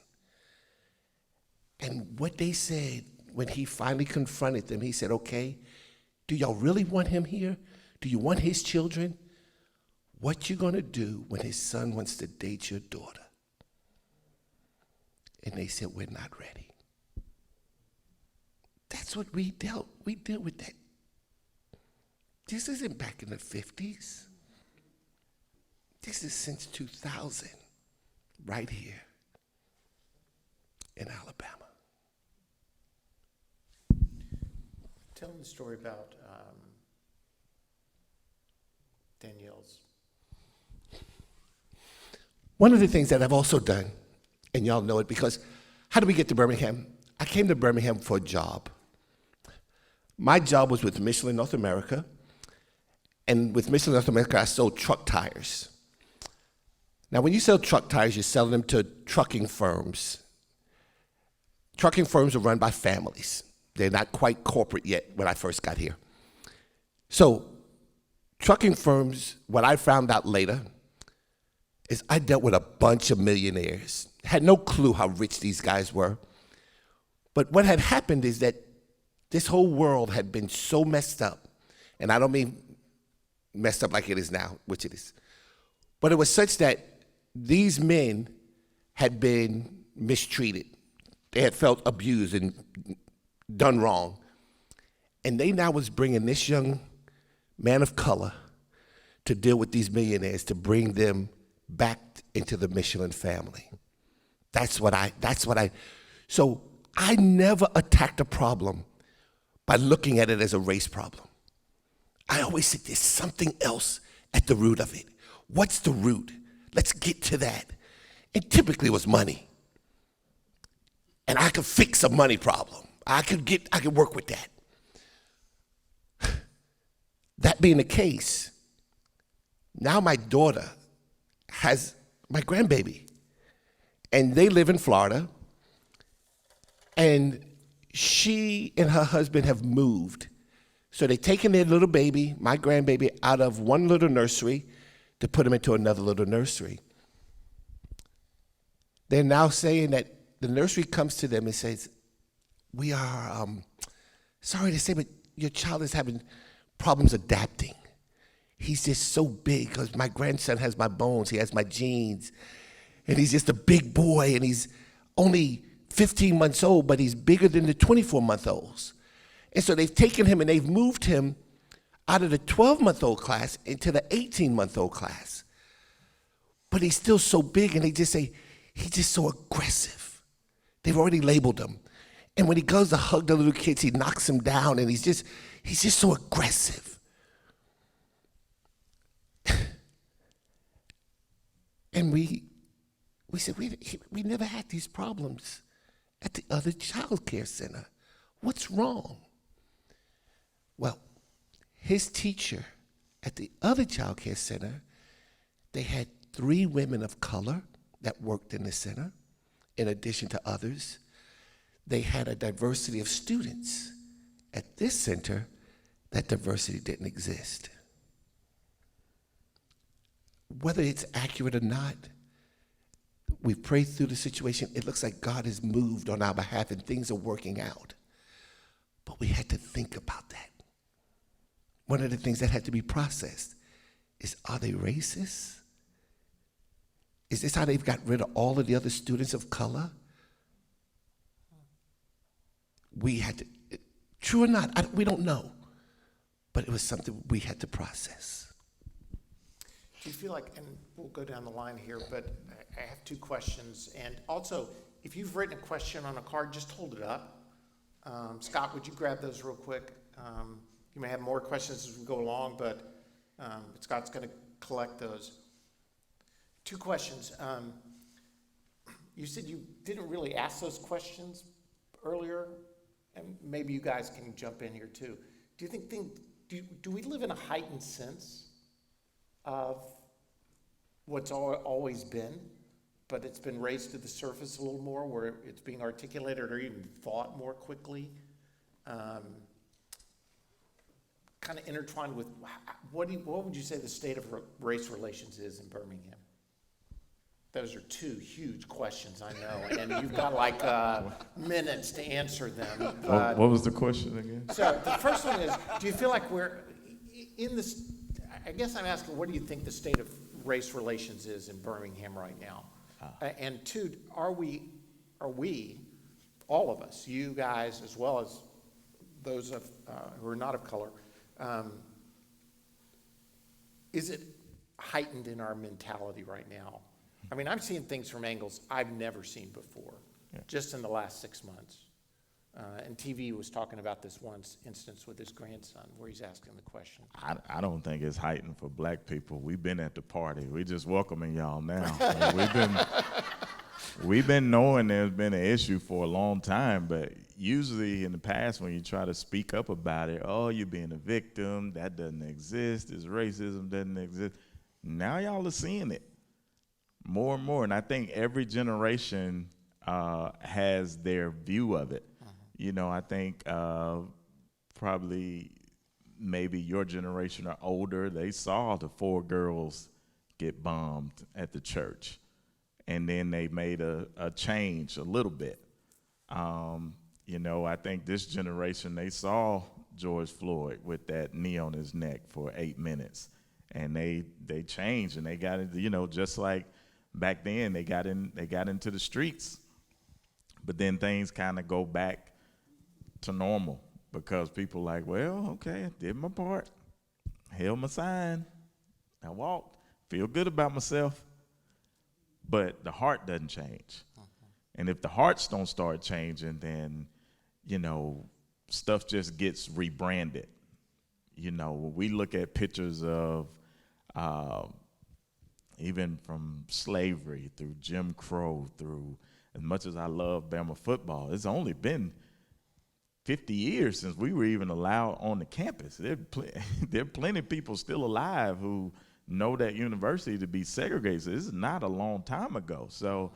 And what they said when he finally confronted them, he said, okay, do y'all really want him here? Do you want his children? What you gonna do when his son wants to date your daughter? And they said, we're not ready. That's what we dealt with that. This isn't back in the 50s. This is since 2000, right here in Alabama. Tell them the story about Danielle's. One of the things that I've also done, and y'all know it because, how did we get to Birmingham? I came to Birmingham for a job. My job was with Michelin North America, and with Michelin North America, I sold truck tires. Now, when you sell truck tires, you're selling them to trucking firms. Trucking firms are run by families. They're not quite corporate yet when I first got here. So, trucking firms, what I found out later, is I dealt with a bunch of millionaires. Had no clue how rich these guys were. But what had happened is that this whole world had been so messed up, and I don't mean messed up like it is now, which it is, but it was such that these men had been mistreated. They had felt abused and done wrong. And they now was bringing this young man of color to deal with these millionaires, to bring them back into the Michelin family. So I never attacked a problem by looking at it as a race problem. I always said there's something else at the root of it. What's the root? Let's get to that. And typically it was money. And I could fix a money problem. I could work with that. That being the case, now my daughter has my grandbaby. And they live in Florida. And she and her husband have moved. So they've taken their little baby, my grandbaby, out of one little nursery to put him into another little nursery. They're now saying that the nursery comes to them and says, we are sorry to say, but your child is having problems adapting. He's just so big because my grandson has my bones, he has my genes, and he's just a big boy, and he's only 15 months old, but he's bigger than the 24-month-olds. And so they've taken him and they've moved him out of the 12-month-old class into the 18-month-old class. But he's still so big, and they just say, he's just so aggressive. They've already labeled him. And when he goes to hug the little kids, he knocks them down, and he's just so aggressive. And we said, we never had these problems at the other child care center. What's wrong? Well, his teacher at the other child care center, they had 3 women of color that worked in the center, in addition to others. They had a diversity of students. At this center, that diversity didn't exist. Whether it's accurate or not, we've prayed through the situation. It looks like God has moved on our behalf and things are working out. But we had to think about that. One of the things that had to be processed is, are they racist? Is this how they've got rid of all of the other students of color? We had to, true or not, we don't know. But it was something we had to process. Do you feel like, and we'll go down the line here, but I have 2 questions. And also, if you've written a question on a card, just hold it up. Scott, would you grab those real quick? You may have more questions as we go along, but Scott's going to collect those. 2 questions. You said you didn't really ask those questions earlier, and maybe you guys can jump in here too. Do you think, do we live in a heightened sense of what's always been, but it's been raised to the surface a little more, where it's being articulated or even thought more quickly? Kind of intertwined with, what would you say the state of race relations is in Birmingham? Those are 2 huge questions, I know, and you've got like minutes to answer them. What was the question again? So the first one is, do you feel like we're in this, I guess I'm asking, what do you think the state of race relations is in Birmingham right now? And 2, are we, all of us, you guys as well as those of who are not of color, is it heightened in our mentality right now? I mean, I'm seeing things from angles I've never seen before, just in the last 6 months. And TV was talking about this one instance with his grandson where he's asking the question. I don't think it's heightened for black people. We've been at the party. We just welcoming y'all now. We've been knowing there's been an issue for a long time, but usually in the past when you try to speak up about it, oh, you're being a victim, that doesn't exist, this racism doesn't exist. Now y'all are seeing it more and more, and I think every generation has their view of it. You know, I think probably maybe your generation or older, they saw the 4 girls get bombed at the church. And then they made a change a little bit. You know, I think this generation, they saw George Floyd with that knee on his neck for 8 minutes. And they changed, and they got into, you know, just like back then, they got into the streets. But then things kind of go back to normal because people like, well, okay, I did my part, held my sign, I walked, feel good about myself, but the heart doesn't change. And if the hearts don't start changing, then, stuff just gets rebranded. When we look at pictures of even from slavery through Jim Crow, through, as much as I love Bama football, it's only been 50 years since we were even allowed on the campus. There are plenty of people still alive who know that university to be segregated. So this is not a long time ago. So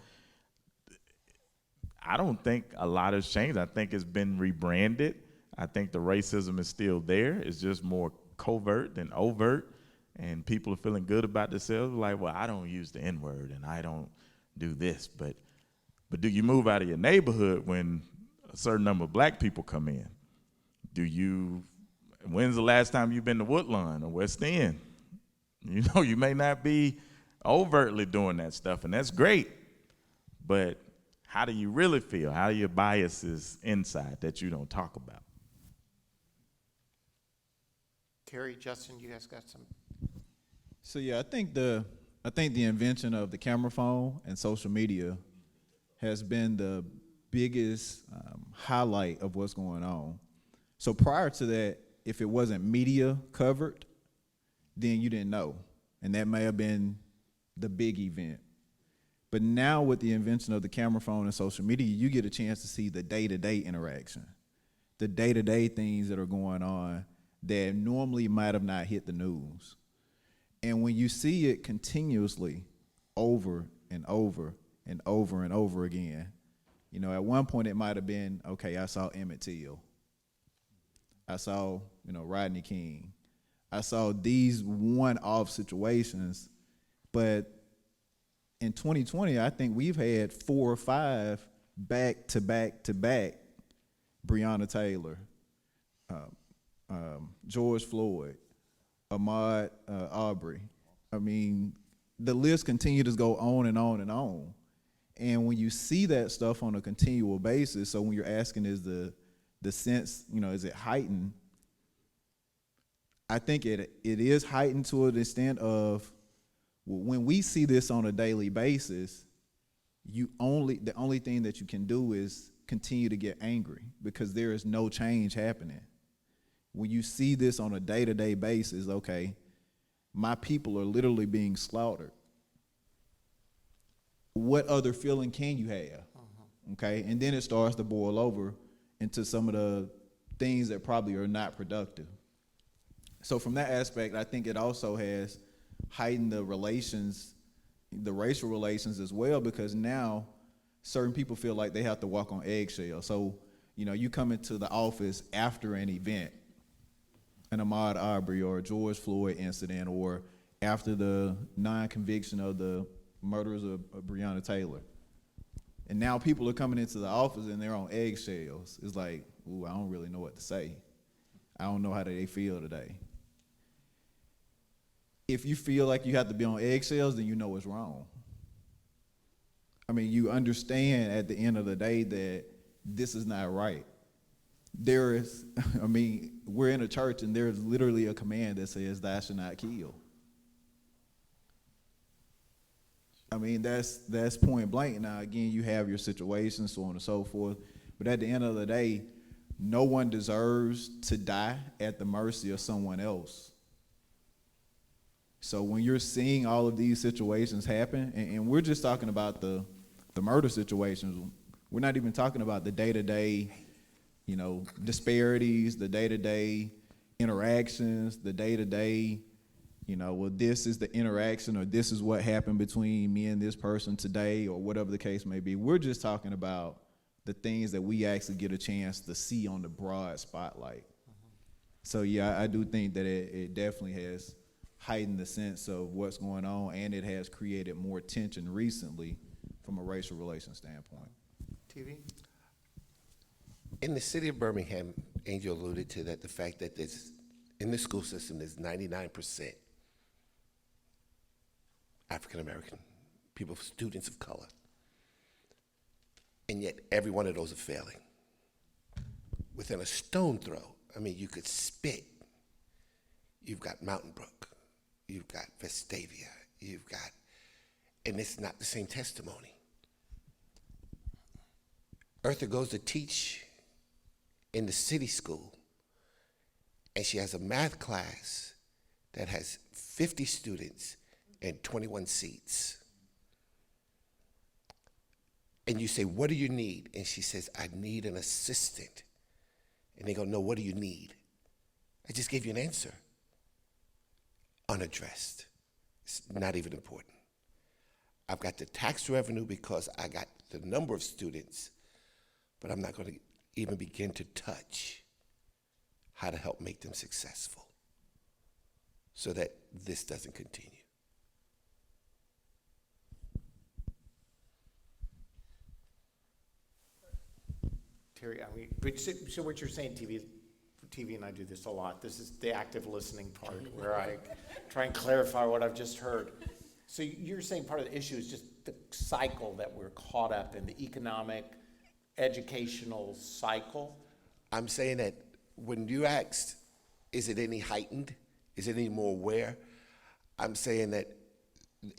I don't think a lot has changed. I think it's been rebranded. I think the racism is still there. It's just more covert than overt. And people are feeling good about themselves, like, well, I don't use the N-word and I don't do this. But do you move out of your neighborhood when a certain number of black people come in? When's the last time you've been to Woodlawn or West End? You may not be overtly doing that stuff, and that's great. But how do you really feel? How are your biases inside that you don't talk about? Terry, Justin, you guys got some? So yeah, I think the invention of the camera phone and social media has been the biggest highlight of what's going on. So prior to that, if it wasn't media covered, then you didn't know, and that may have been the big event. But now with the invention of the camera phone and social media, you get a chance to see the day-to-day interaction, the day-to-day things that are going on that normally might have not hit the news. And when you see it continuously over and over and over and over again, at one point it might have been, okay, I saw Emmett Till. I saw, Rodney King. I saw these one-off situations, but in 2020, I think we've had 4 or 5 back-to-back-to-back Breonna Taylor, George Floyd, Ahmaud Arbery. I mean, the list continues to go on and on and on. And when you see that stuff on a continual basis, so when you're asking is the sense, is it heightened? I think it is heightened to an extent of when we see this on a daily basis, the only thing that you can do is continue to get angry because there is no change happening. When you see this on a day-to-day basis, okay, my people are literally being slaughtered. What other feeling can you have? Okay, and then it starts to boil over into some of the things that probably are not productive. So from that aspect, I think it also has heightened the racial relations as well, because now certain people feel like they have to walk on eggshells. So, you come into the office after an event, an Ahmaud Arbery or a George Floyd incident, or after the non-conviction of the murders of Breonna Taylor. And now people are coming into the office and they're on eggshells. It's like, ooh, I don't really know what to say. I don't know how they feel today. If you feel like you have to be on eggshells, then you know it's wrong. I mean, you understand at the end of the day that this is not right. We're in a church and there's literally a command that says, thou shalt not kill. I mean, that's point blank. Now, again, you have your situations, so on and so forth. But at the end of the day, no one deserves to die at the mercy of someone else. So when you're seeing all of these situations happen, and we're just talking about the murder situations, we're not even talking about the day-to-day, disparities, the day-to-day interactions, the day-to-day, well, this is the interaction, or this is what happened between me and this person today, or whatever the case may be. We're just talking about the things that we actually get a chance to see on the broad spotlight. So yeah, I do think that it definitely has heightened the sense of what's going on, and it has created more tension recently from a racial relations standpoint. TV? In the city of Birmingham, Angel alluded to that, the fact that in the school system, there's 99% African American people, students of color. And yet every one of those are failing. Within a stone throw, you could spit. You've got Mountain Brook, you've got Vestavia, and it's not the same testimony. Eartha goes to teach in the city school, and she has a math class that has 50 students and 21 seats. And you say, what do you need? And she says, I need an assistant. And they go, no, what do you need? I just gave you an answer. Unaddressed. It's not even important. I've got the tax revenue because I got the number of students, but I'm not going to even begin to touch how to help make them successful so that this doesn't continue. Terry, I mean, but so what you're saying, TV and I do this a lot. This is the active listening part where I try and clarify what I've just heard. So you're saying part of the issue is just the cycle that we're caught up in, the economic, educational cycle? I'm saying that when you asked, is it any heightened? Is it any more aware? I'm saying that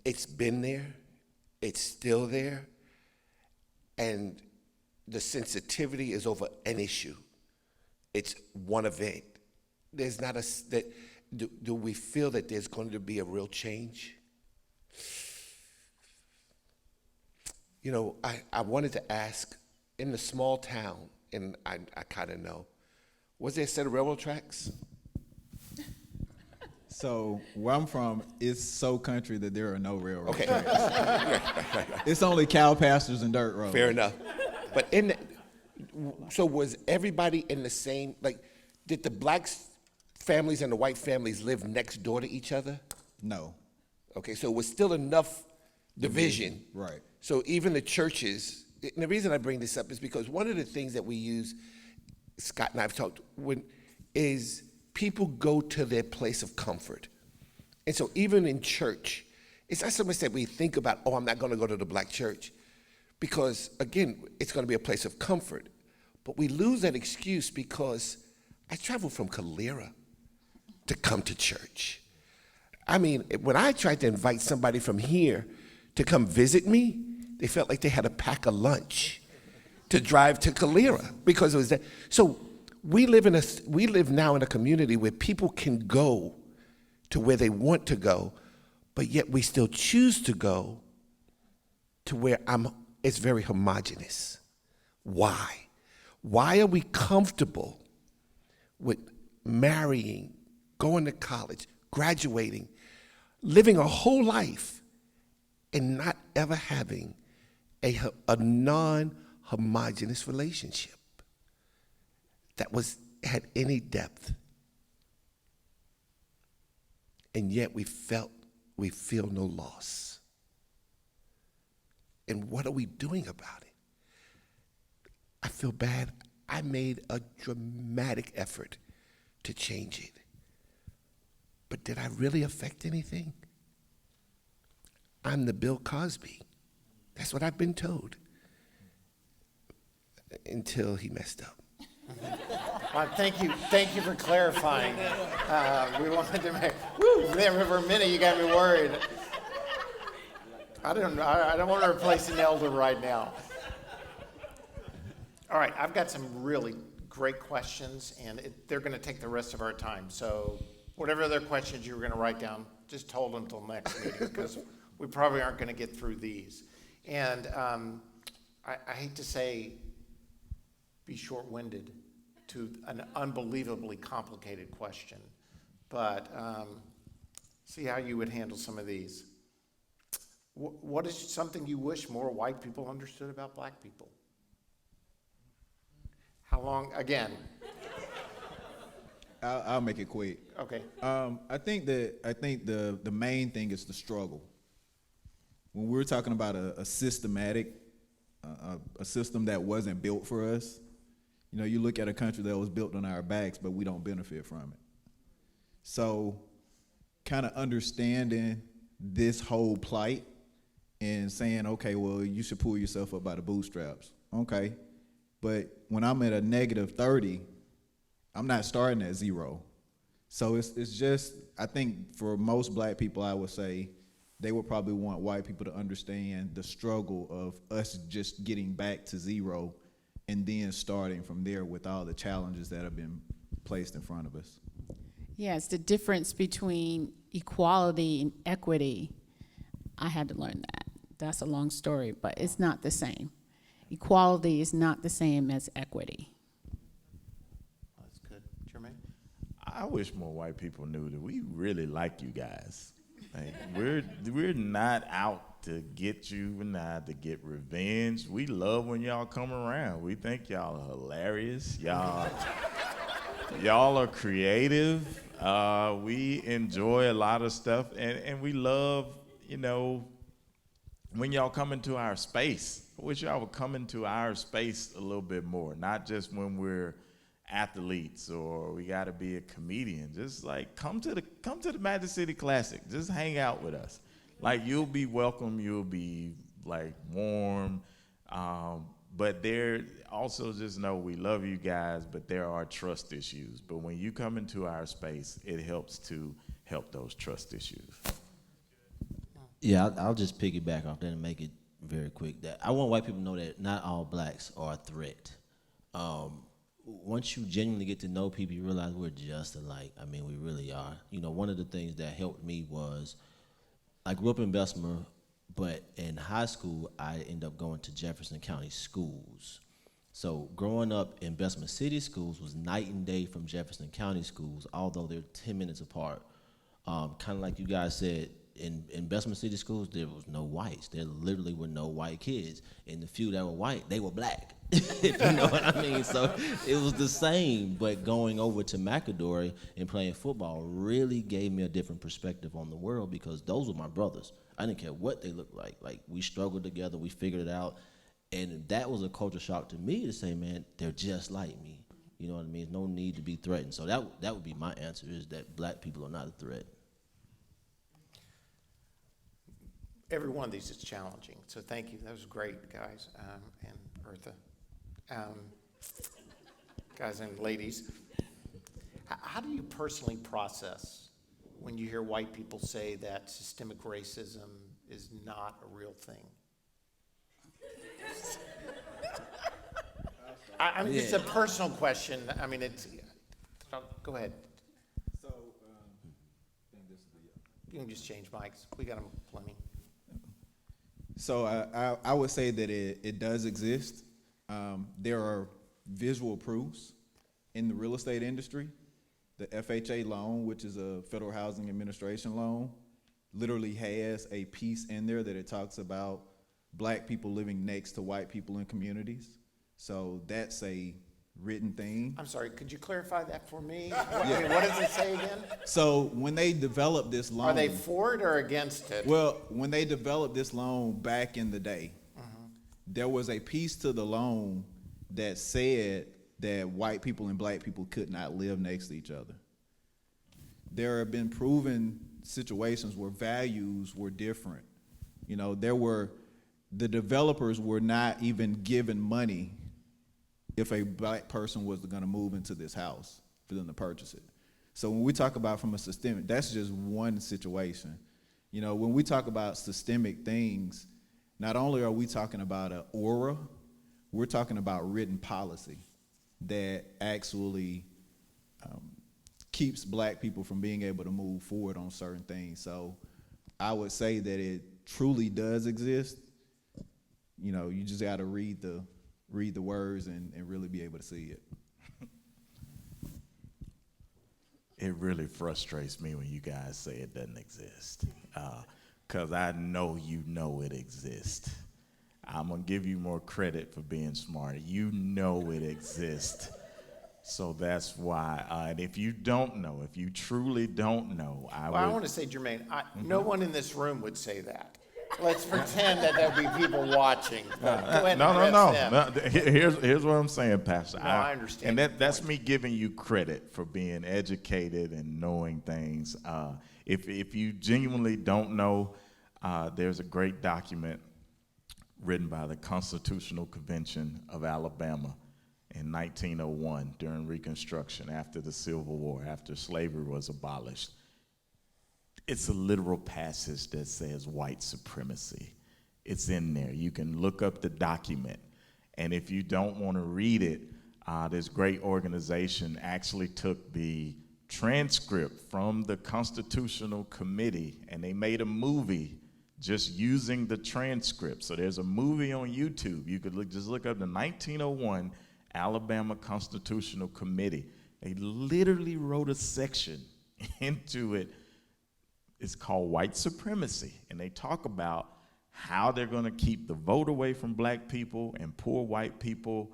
it's been there, it's still there, and the sensitivity is over an issue. It's one event. There's not do we feel that there's going to be a real change? You know, I wanted to ask, in the small town, and I kind of know, was there a set of railroad tracks? So where I'm from, it's so country that there are no railroad Okay. tracks. Right. It's only cow pastures and dirt roads. Fair enough. But so was everybody in the same, like, did the black families and the white families live next door to each other? No. Okay, so it was still enough division. Right. So even the churches, and the reason I bring this up is because one of the things that we use, Scott and I have talked, is people go to their place of comfort. And so even in church, it's not so much that we think about, oh, I'm not going to go to the black church, because, again, it's going to be a place of comfort. But we lose that excuse because I traveled from Calera to come to church. I mean, when I tried to invite somebody from here to come visit me, they felt like they had to pack a lunch to drive to Calera because it was that. So we live now in a community where people can go to where they want to go, but yet we still choose to go to where it's very homogenous. Why? Why are we comfortable with marrying, going to college, graduating, living a whole life, and not ever having a non-homogeneous relationship that had any depth? And yet we feel no loss. And what are we doing about it? I feel bad. I made a dramatic effort to change it. But did I really affect anything? I'm the Bill Cosby. That's what I've been told. Until he messed up. Thank you for clarifying. We wanted to make, there for a minute you got me worried. I don't want to replace an elder right now. All right, I've got some really great questions, and they're going to take the rest of our time. So whatever other questions you were going to write down, just hold them until next meeting, because we probably aren't going to get through these. And I hate to say be short-winded to an unbelievably complicated question, but see how you would handle some of these. What is something you wish more white people understood about black people? How long, again? I'll make it quick. Okay. I think the main thing is the struggle. When we're talking about a systematic, a system that wasn't built for us, you know, you look at a country that was built on our backs, but we don't benefit from it. So kind of understanding this whole plight and saying, okay, well, you should pull yourself up by the bootstraps. Okay. But when I'm at a -30, I'm not starting at 0. So it's just, I think for most black people, I would say they would probably want white people to understand the struggle of us just getting back to 0 and then starting from there with all the challenges that have been placed in front of us. Yes, the difference between equality and equity, I had to learn that. That's a long story, but it's not the same. Equality is not the same as equity. That's good. Jermaine? I wish more white people knew that we really like you guys. Like, we're not out to get you and not to get revenge. We love when y'all come around. We think y'all are hilarious. Y'all are creative. We enjoy a lot of stuff, and we love, when y'all come into our space. I wish y'all would come into our space a little bit more, not just when we're athletes or we got to be a comedian. Just like come to the Magic City Classic. Just hang out with us. Like, you'll be welcome. You'll be like warm. But there also, just know we love you guys, but there are trust issues. But when you come into our space, it helps to help those trust issues. Yeah, I'll just piggyback off that and make it very quick. That I want white people to know that not all blacks are a threat. Once you genuinely get to know people, you realize we're just alike. I mean, we really are. One of the things that helped me was I grew up in Bessemer, but in high school, I ended up going to Jefferson County schools. So growing up in Bessemer City schools was night and day from Jefferson County schools, although they're 10 minutes apart. Kind of like you guys said, in Bessemer City schools, there was no whites. There literally were no white kids. And the few that were white, they were black, if you know what I mean. So it was the same, but going over to McAdory and playing football really gave me a different perspective on the world, because those were my brothers. I didn't care what they looked like. Like, we struggled together, we figured it out. And that was a culture shock to me to say, man, they're just like me. You know what I mean? There's no need to be threatened. So that would be my answer, is that black people are not a threat. Every one of these is challenging, so thank you. That was great, guys, and Eartha. Guys and ladies, how do you personally process when you hear white people say that systemic racism is not a real thing? I mean, it's a personal question. I mean, go ahead. So, I think this is You can just change mics. We got them plenty. So I would say that it does exist. There are visual proofs in the real estate industry. The FHA loan, which is a Federal Housing Administration loan, literally has a piece in there that it talks about black people living next to white people in communities. So that's a written thing. I'm sorry, could you clarify that for me? What does it say again? So when they developed this loan. Are they for it or against it? Well, when they developed this loan back in the day, there was a piece to the loan that said that white people and black people could not live next to each other. There have been proven situations where values were different. The developers were not even given money if a black person was going to move into this house for them to purchase it. So when we talk about from a systemic, that's just one situation. When we talk about systemic things, not only are we talking about an aura, we're talking about written policy that actually keeps black people from being able to move forward on certain things. So I would say that it truly does exist. You just got to read the words and really be able to see it. It really frustrates me when you guys say it doesn't exist, because I know it exists. I'm going to give you more credit for being smart. You know it exists. So that's why, and if you don't know, if you truly don't know, I want to say, Jermaine, no one in this room would say that. Let's pretend that there'll be people watching. Go ahead and address them. Here's what I'm saying, Pastor. No, I understand. And that's me giving you credit for being educated and knowing things. If you genuinely don't know, there's a great document written by the Constitutional Convention of Alabama in 1901 during Reconstruction, after the Civil War, after slavery was abolished. It's a literal passage that says white supremacy. It's in there. You can look up the document. And if you don't want to read it, this great organization actually took the transcript from the Constitutional Committee and they made a movie just using the transcript. So there's a movie on YouTube. You could just look up the 1901 Alabama Constitutional Committee. They literally wrote a section into it. It's called White Supremacy. And they talk about how they're going to keep the vote away from black people and poor white people.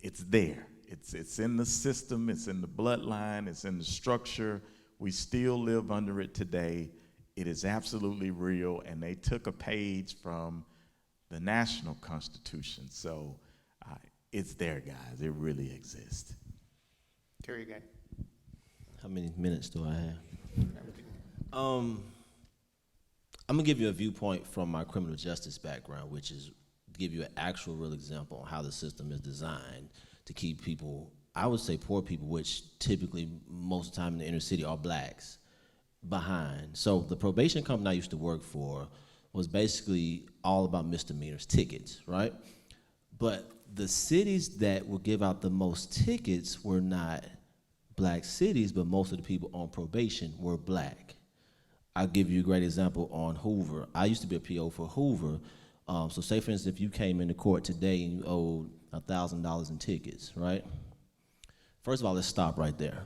It's there. It's in the system. It's in the bloodline. It's in the structure. We still live under it today. It is absolutely real. And they took a page from the national constitution. So it's there, guys. It really exists. Terry again. How many minutes do I have? I'm gonna give you a viewpoint from my criminal justice background, which is to give you an actual real example on how the system is designed to keep people, I would say poor people, which typically most of the time in the inner city are blacks, behind. So the probation company I used to work for was basically all about misdemeanors, tickets, right? But the cities that would give out the most tickets were not black cities, but most of the people on probation were black. I'll give you a great example on Hoover. I used to be a PO for Hoover. So say, for instance, if you came into court today and you owed $1,000 in tickets, right? First of all, let's stop right there.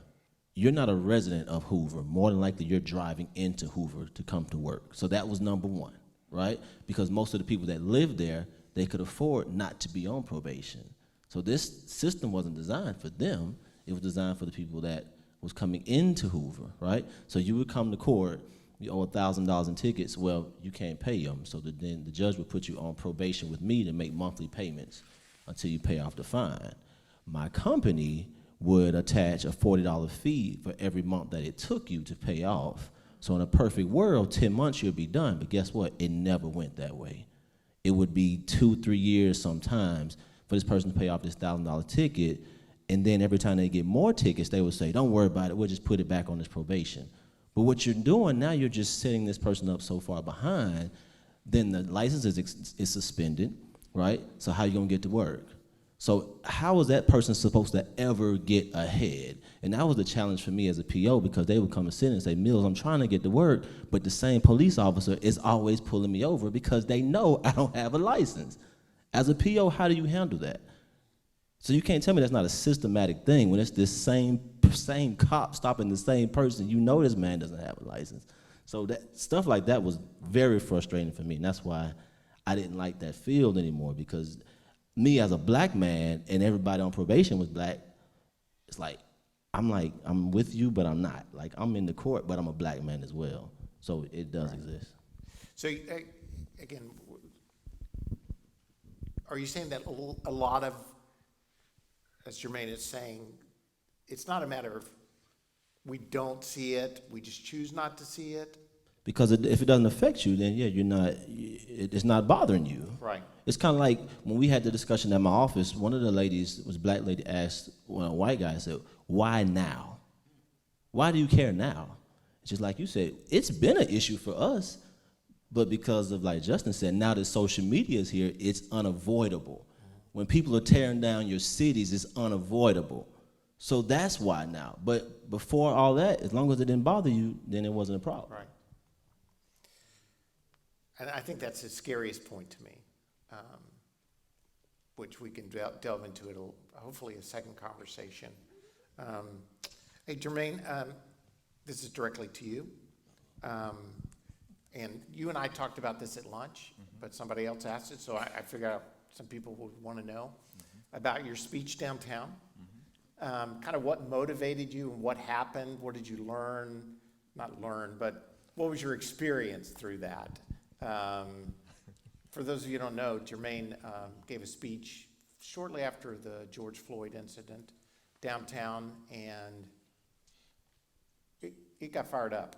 You're not a resident of Hoover. More than likely, you're driving into Hoover to come to work. So that was number one, right? Because most of the people that lived there, they could afford not to be on probation. So this system wasn't designed for them. It was designed for the people that was coming into Hoover, right? So you would come to court, you owe $1,000 in tickets, well, you can't pay them. So then the judge would put you on probation with me to make monthly payments until you pay off the fine. My company would attach a $40 fee for every month that it took you to pay off. So in a perfect world, 10 months you'll be done. But guess what? It never went that way. It would be 2-3 years sometimes for this person to pay off this $1,000 ticket. And then every time they get more tickets, they would say, don't worry about it, we'll just put it back on this probation. But what you're doing now, you're just setting this person up so far behind, then the license is suspended, right? So how are you gonna get to work? So how is that person supposed to ever get ahead? And that was the challenge for me as a PO, because they would come and sit and say, Mills, I'm trying to get to work, but the same police officer is always pulling me over because they know I don't have a license. As a PO, how do you handle that? So you can't tell me that's not a systematic thing when it's this same cop stopping the same person. You know this man doesn't have a license. So that stuff like that was very frustrating for me, and that's why I didn't like that field anymore, because me as a black man and everybody on probation was black, it's like, I'm with you, but I'm not. Like, I'm in the court, but I'm a black man as well. So it does exist. So again, are you saying that a lot of, as Jermaine is saying, it's not a matter of we don't see it, we just choose not to see it? Because if it doesn't affect you, then yeah, it's not bothering you. Right. It's kind of like when we had the discussion at my office, one of the ladies, was a black lady, asked one white guy, said, why now? Why do you care now? Just like you said, it's been an issue for us, but because of, like Justin said, now that social media is here, it's unavoidable. When people are tearing down your cities, it's unavoidable. So that's why now. But before all that, as long as it didn't bother you, then it wasn't a problem. Right. And I think that's the scariest point to me, which we can delve into it, hopefully a second conversation. Hey, Jermaine, this is directly to you. And you and I talked about this at lunch, but somebody else asked it, so I figured out some people would want to know about your speech downtown. Kind of what motivated you and what happened? What did you learn? Not learn, but what was your experience through that? For those of you who don't know, Jermaine gave a speech shortly after the George Floyd incident downtown, and it got fired up.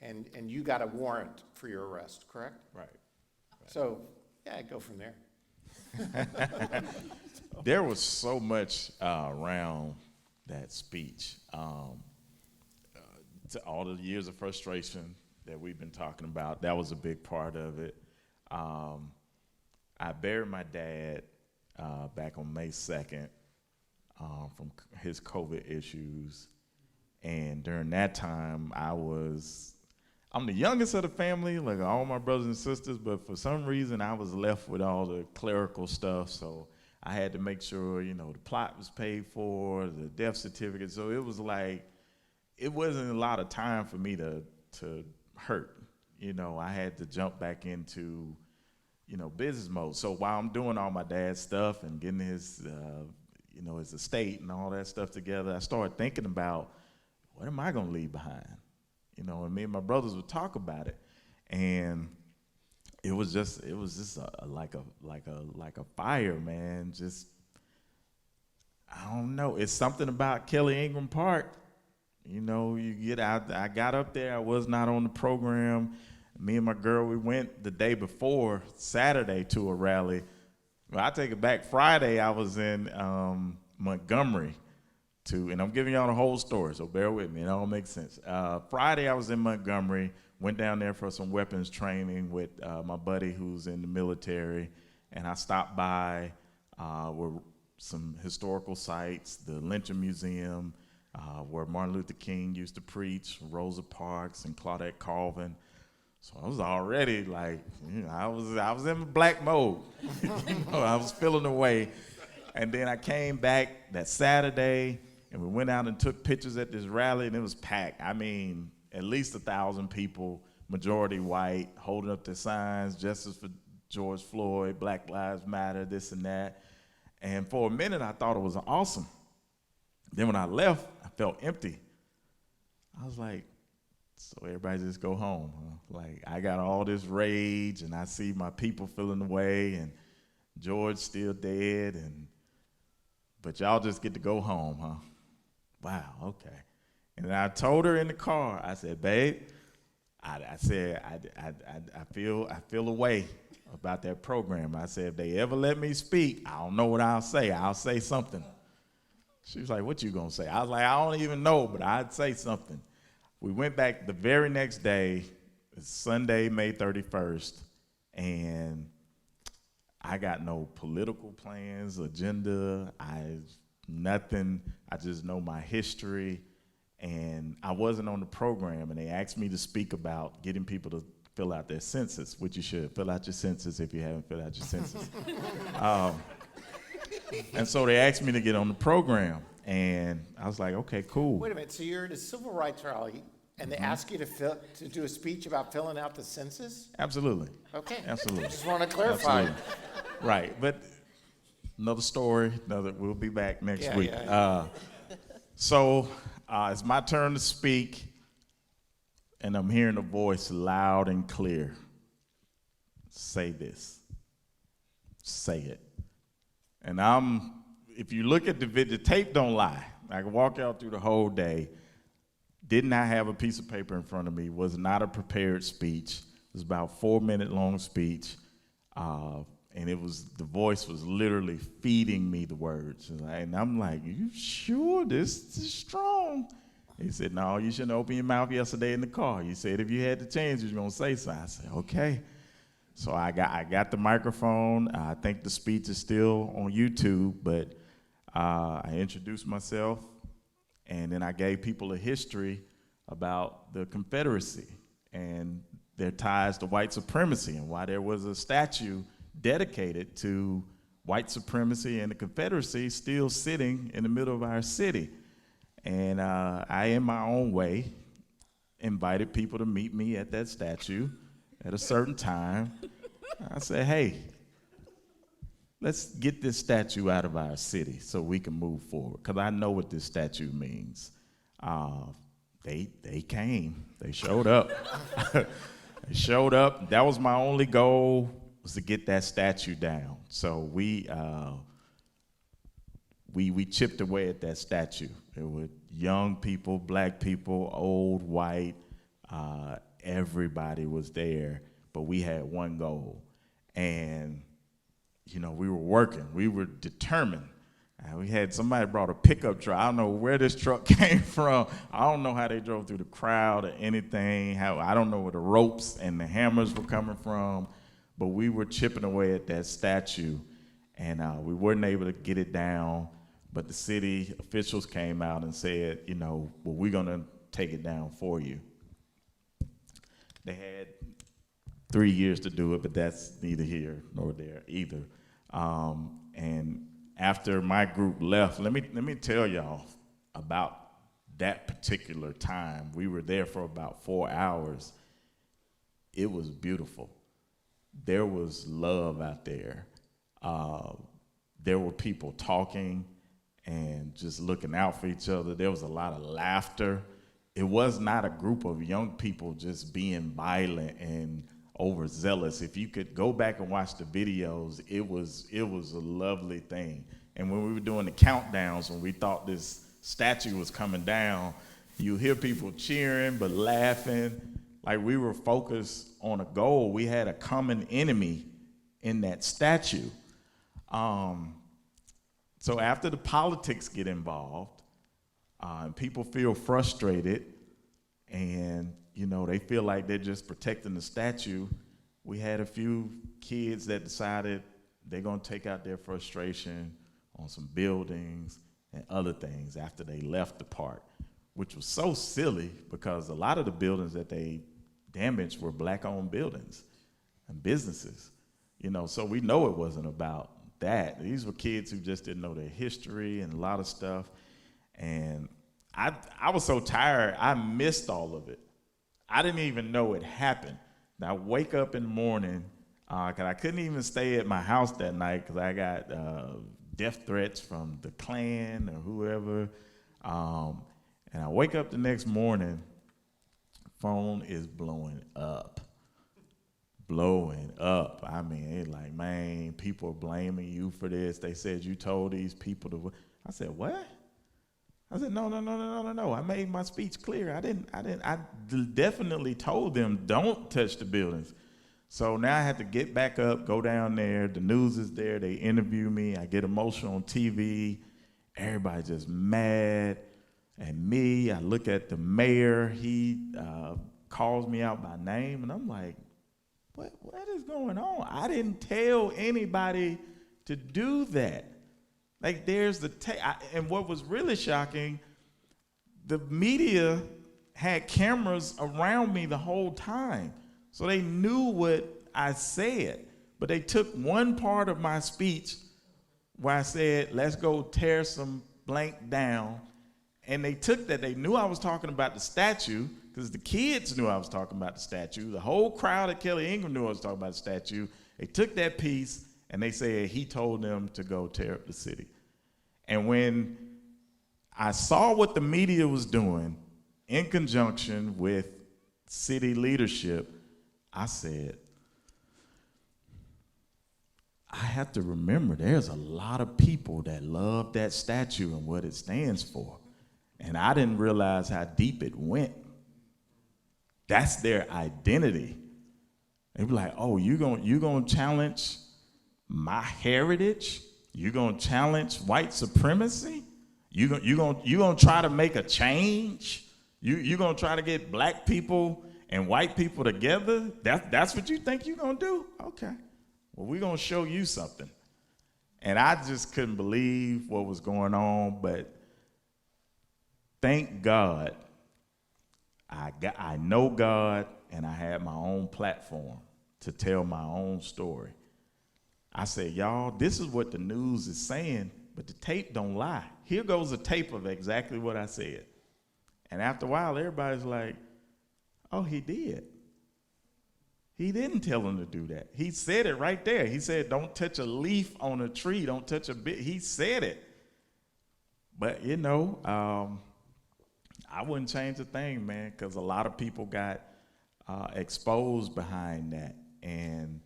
And you got a warrant for your arrest, correct? Right. So, yeah, go from there. There was so much around that speech. To all the years of frustration that we've been talking about, that was a big part of it. I buried my dad back on May 2nd from his COVID issues. And during that time, I'm the youngest of the family, like all my brothers and sisters, but for some reason I was left with all the clerical stuff, so I had to make sure, the plot was paid for, the death certificate, so it was like, it wasn't a lot of time for me to hurt. I had to jump back into, business mode. So while I'm doing all my dad's stuff and getting his, his estate and all that stuff together, I started thinking about, what am I gonna leave behind? And me and my brothers would talk about it, and it was just like a fire, man. Just, I don't know. It's something about Kelly Ingram Park. You get out. I got up there. I was not on the program. Me and my girl, we went the day before, Saturday, to a rally. Well, I take it back. Friday, I was in Montgomery. And I'm giving y'all the whole story, so bear with me. It all makes sense. Friday, I was in Montgomery, went down there for some weapons training with my buddy who's in the military, and I stopped by where some historical sites, the Lynching Museum, where Martin Luther King used to preach, Rosa Parks and Claudette Colvin. So I was already like, I was in black mode. I was feeling the way. And then I came back that Saturday, and we went out and took pictures at this rally, and it was packed. I mean, at least 1,000 people, majority white, holding up their signs, justice for George Floyd, Black Lives Matter, this and that. And for a minute, I thought it was awesome. Then when I left, I felt empty. I was like, so everybody just go home, huh? Like, I got all this rage, and I see my people feeling the way, and George still dead, but y'all just get to go home, huh? Wow, okay. And I told her in the car, I said, babe, I feel a way about that program. I said, if they ever let me speak, I don't know what I'll say. I'll say something. She was like, what you gonna say? I was like, I don't even know, but I'd say something. We went back the very next day, Sunday, May 31st, and I got no political plans, agenda, nothing. I just know my history, and I wasn't on the program, and they asked me to speak about getting people to fill out their census, which you should. Fill out your census if you haven't filled out your census. And so they asked me to get on the program, and I was like, okay, cool. Wait a minute, so you're at a civil rights rally, and they ask you to do a speech about filling out the census? Absolutely. Okay. Absolutely. Just want to clarify. Absolutely. Right, but another story, we'll be back next week. Yeah. So it's my turn to speak, and I'm hearing a voice loud and clear. Say this. Say it. And if you look at the video, the tape don't lie. I can walk out through the whole day. Did not have a piece of paper in front of me. Was not a prepared speech. It was about a 4-minute long speech. And the voice was literally feeding me the words. And I'm like, you sure this is strong? He said, no, you shouldn't open your mouth yesterday in the car. You said if you had to change, you were gonna say something. I said, okay. So I got the microphone. I think the speech is still on YouTube, but I introduced myself, and then I gave people a history about the Confederacy and their ties to white supremacy and why there was a statue dedicated to white supremacy and the Confederacy still sitting in the middle of our city. And I, in my own way, invited people to meet me at that statue at a certain time. I said, hey, let's get this statue out of our city so we can move forward, because I know what this statue means. They came. They showed up. They showed up. That was my only goal, was to get that statue down. So we chipped away at that statue. There were young people, black people, old, white, everybody was there, but we had one goal. And, we were working, we were determined. We had somebody brought a pickup truck. I don't know where this truck came from. I don't know how they drove through the crowd or anything. I don't know where the ropes and the hammers were coming from, but we were chipping away at that statue. and we weren't able to get it down, but the city officials came out and said, well, we're going to take it down for you. They had 3 years to do it, but that's neither here nor there either. And after my group left, let me tell y'all about that particular time. We were there for about 4 hours. It was beautiful. There was love out there. There were people talking and just looking out for each other. There was a lot of laughter. It was not a group of young people just being violent and overzealous. If you could go back and watch the videos, it was a lovely thing. And when we were doing the countdowns, when we thought this statue was coming down, you hear people cheering but laughing, like we were focused on a goal. We had a common enemy in that statue. So after the politics get involved, people feel frustrated, and they feel like they're just protecting the statue. We had a few kids that decided they're going to take out their frustration on some buildings and other things after they left the park, which was so silly because a lot of the buildings that they damaged were black-owned buildings and businesses. So we know it wasn't about that. These were kids who just didn't know their history and a lot of stuff. And I was so tired, I missed all of it. I didn't even know it happened. And I wake up in the morning, because I couldn't even stay at my house that night because I got death threats from the Klan or whoever. And I wake up the next morning, phone is blowing up. Blowing up. I mean, it's like, man, people are blaming you for this. They said you told these people to. I said, what? I said, no. I made my speech clear. I definitely told them don't touch the buildings. So now I had to get back up, go down there. The news is there. They interview me. I get emotional on TV. Everybody just mad at me. I look at the mayor. He calls me out by name, and I'm like, what is going on? I didn't tell anybody to do that. Like, there's the and what was really shocking, the media had cameras around me the whole time. So they knew what I said. But they took one part of my speech where I said, let's go tear some blank down. And they took that. They knew I was talking about the statue, because the kids knew I was talking about the statue. The whole crowd at Kelly Ingram knew I was talking about the statue. They took that piece and they said he told them to go tear up the city. And when I saw what the media was doing in conjunction with city leadership, I said, I have to remember there's a lot of people that love that statue and what it stands for. And I didn't realize how deep it went. That's their identity. They be like, oh, you gonna challenge my heritage? You gonna challenge white supremacy? You gonna try to make a change? You gonna try to get black people and white people together? That's what you think you're gonna do? Okay. Well, we're gonna show you something. And I just couldn't believe what was going on, but thank God I know God, and I had my own platform to tell my own story. I said, y'all, this is what the news is saying, but the tape don't lie. Here goes a tape of exactly what I said. And after a while, everybody's like, oh, he did. He didn't tell him to do that. He said it right there. He said, don't touch a leaf on a tree. Don't touch a bit. He said it. But, I wouldn't change a thing, man, because a lot of people got exposed behind that. And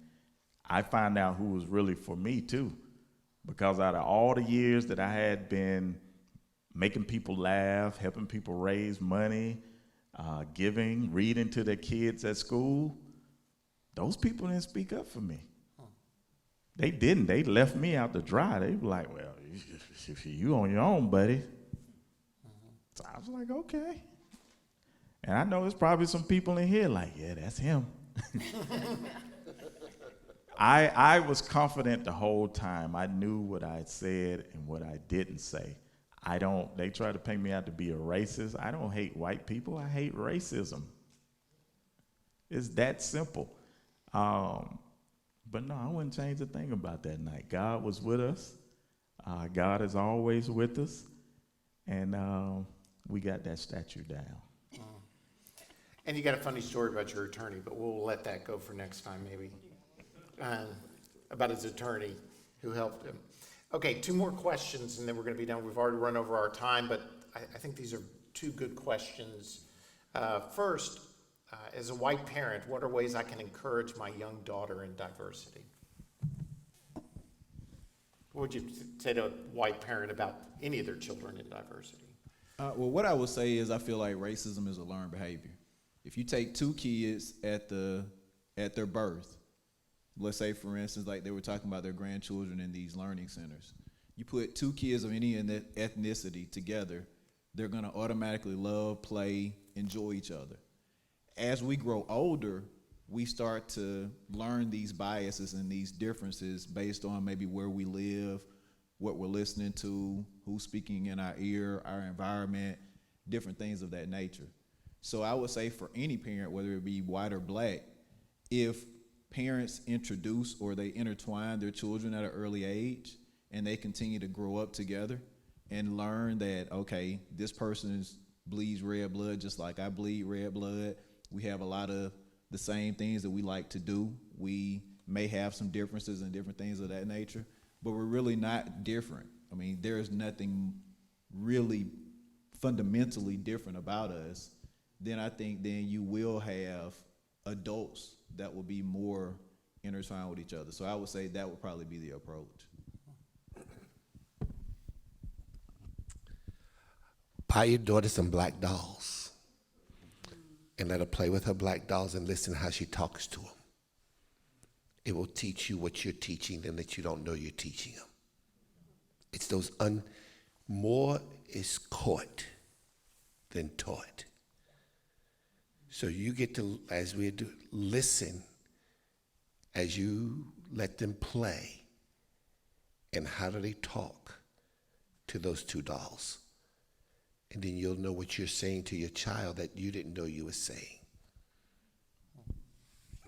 I found out who was really for me, too, because out of all the years that I had been making people laugh, helping people raise money, giving, reading to their kids at school, those people didn't speak up for me. They didn't. They left me out to dry. They were like, well, if you on your own, buddy. So I was like, okay. And I know there's probably some people in here like, yeah, that's him. I was confident the whole time. I knew what I said and what I didn't say. They try to paint me out to be a racist. I don't hate white people. I hate racism. It's that simple. But no, I wouldn't change a thing about that night. God was with us. God is always with us. And we got that statue down. And you got a funny story about your attorney, but we'll let that go for next time maybe. About his attorney who helped him. Okay, 2 more questions and then we're going to be done. We've already run over our time, but I think these are 2 good questions. First, as a white parent, what are ways I can encourage my young daughter in diversity? What would you say to a white parent about any of their children in diversity? Well, what I would say is I feel like racism is a learned behavior. If you take 2 kids at their birth, let's say, for instance, like they were talking about their grandchildren in these learning centers, you put 2 kids of any ethnicity together, they're going to automatically love, play, enjoy each other. As we grow older, we start to learn these biases and these differences based on maybe where we live, what we're listening to, who's speaking in our ear, our environment, different things of that nature. So I would say for any parent, whether it be white or black, if parents introduce or they intertwine their children at an early age and they continue to grow up together and learn that, okay, this person bleeds red blood just like I bleed red blood. We have a lot of the same things that we like to do. We may have some differences and different things of that nature, but we're really not different. I mean, there's nothing really fundamentally different about us. Then I think then you will have adults that will be more intertwined with each other. So I would say that would probably be the approach. Buy your daughter some black dolls and let her play with her black dolls and listen to how she talks to them. It will teach you what you're teaching them that you don't know you're teaching them. It's those more is caught than taught. So you get to, as we do, listen as you let them play. And how do they talk to those 2 dolls? And then you'll know what you're saying to your child that you didn't know you were saying.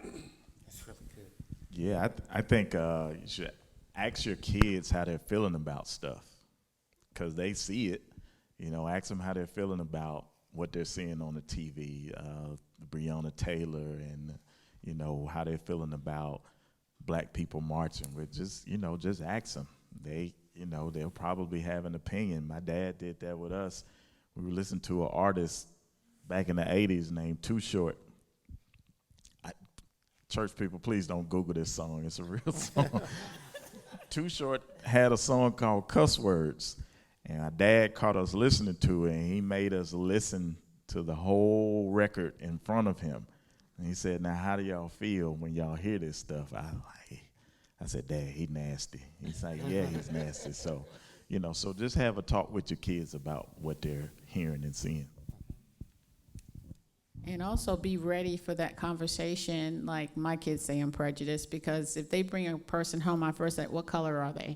That's really good. Yeah, I think you should ask your kids how they're feeling about stuff, because they see it. You know, ask them how they're feeling about what they're seeing on the TV, Breonna Taylor, and, you know, how they're feeling about black people marching with. Just ask them. They'll probably have an opinion. My dad did that with us. We were listening to an artist back in the 80s named Too Short. Church people, please don't Google this song. It's a real song. Too Short had a song called Cuss Words. And our dad caught us listening to it, and he made us listen to the whole record in front of him. And he said, now, how do y'all feel when y'all hear this stuff? I said, Dad, he nasty. He's like, yeah, he's nasty. So, so just have a talk with your kids about what they're hearing and seeing. And also be ready for that conversation, like my kids say I'm prejudiced, because if they bring a person home, I first say, what color are they?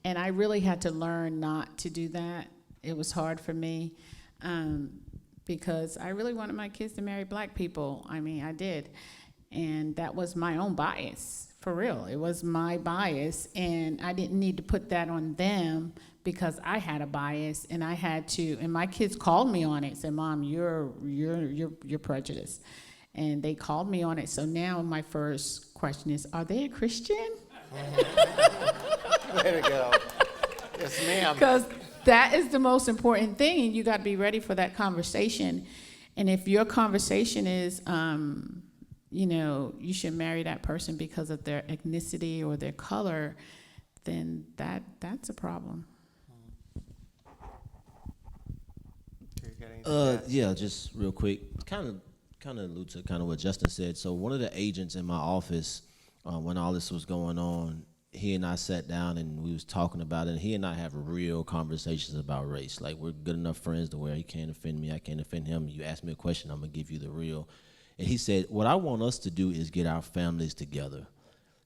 And I really had to learn not to do that. It was hard for me because I really wanted my kids to marry black people. I mean, I did. And that was my own bias, for real. It was my bias, and I didn't need to put that on them because I had a bias, and I had to. And my kids called me on it, said, "Mom, you're prejudiced," and they called me on it. So now my first question is, are they a Christian? Way to go. Yes, ma'am. Because that is the most important thing, and you got to be ready for that conversation. And if your conversation is, you should marry that person because of their ethnicity or their color, then that's a problem. Yeah, just real quick, kind of allude to kind of what Justin said. So one of the agents in my office, when all this was going on, he and I sat down and we was talking about it. And he and I have real conversations about race. Like, we're good enough friends to where he can't offend me, I can't offend him. You ask me a question, I'm gonna give you the real. And he said, what I want us to do is get our families together.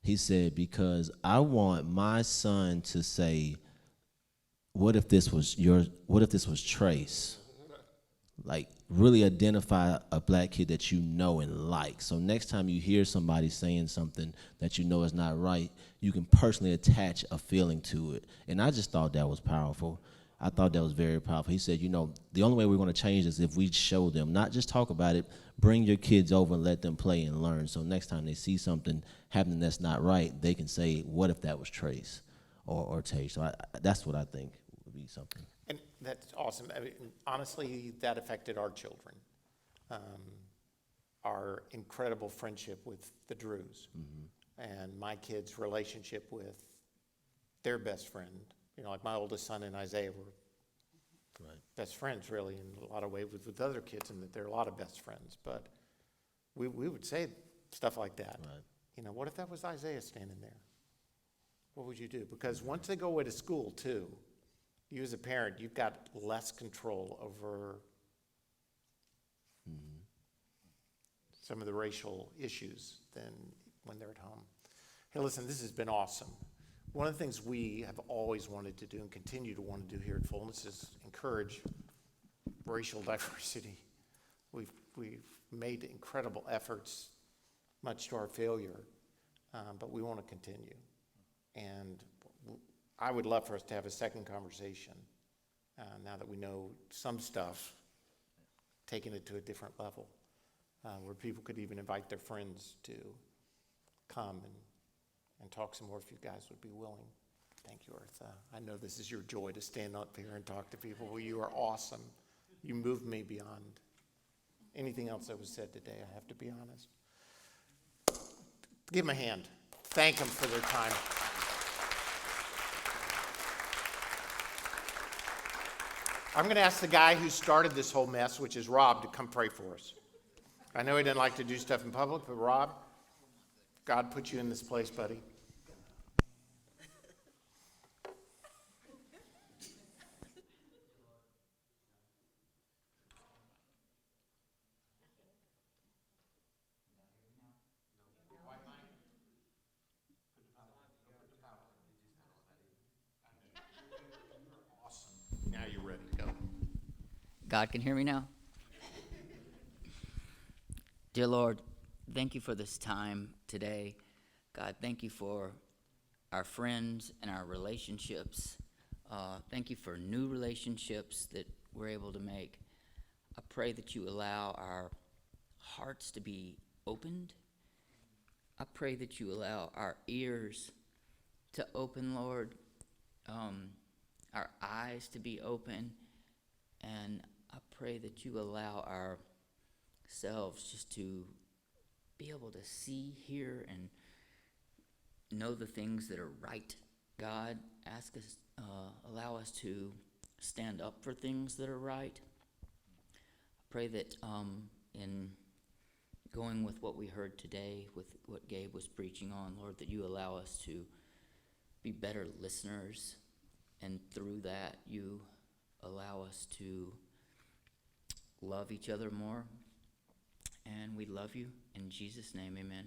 He said, because I want my son to say, what if this was Trace? Like, really identify a black kid that you know and like. So next time you hear somebody saying something that you know is not right, you can personally attach a feeling to it. And I just thought that was powerful. I thought that was very powerful. He said, the only way we're going to change this is if we show them, not just talk about it, bring your kids over and let them play and learn. So next time they see something happening that's not right, they can say, what if that was Trace or Tay? So that's what I think would be something. And that's awesome. I mean, honestly, that affected our children. Our incredible friendship with the Drews, and my kids' relationship with their best friend. Like my oldest son and Isaiah were best friends, really, in a lot of ways with other kids, and that there are a lot of best friends. But we would say stuff like that. Right. What if that was Isaiah standing there? What would you do? Because once they go away to school, too, you as a parent, you've got less control over some of the racial issues than when they're at home. Hey, listen, this has been awesome. One of the things we have always wanted to do and continue to want to do here at Fullness is encourage racial diversity. We've made incredible efforts, much to our failure, but we want to continue. And I would love for us to have a second conversation now that we know some stuff, taking it to a different level, where people could even invite their friends to come and talk some more if you guys would be willing. Thank you, Eartha. I know this is your joy to stand up here and talk to people. Well, you are awesome. You moved me beyond anything else that was said today, I have to be honest. Give them a hand. Thank them for their time. I'm going to ask the guy who started this whole mess, which is Rob, to come pray for us. I know he didn't like to do stuff in public, but Rob, God put you in this place, buddy. Now you're ready to go. God can hear me now? Dear Lord, thank you for this time today. God, thank you for our friends and our relationships. Thank you for new relationships that we're able to make. I pray that you allow our hearts to be opened. I pray that you allow our ears to open, Lord, our eyes to be open, and I pray that you allow ourselves just to be able to see, hear, and know the things that are right. God, allow us to stand up for things that are right. I pray that in going with what we heard today, with what Gabe was preaching on, Lord, that you allow us to be better listeners, and through that you allow us to love each other more. And we love you. In Jesus' name, amen.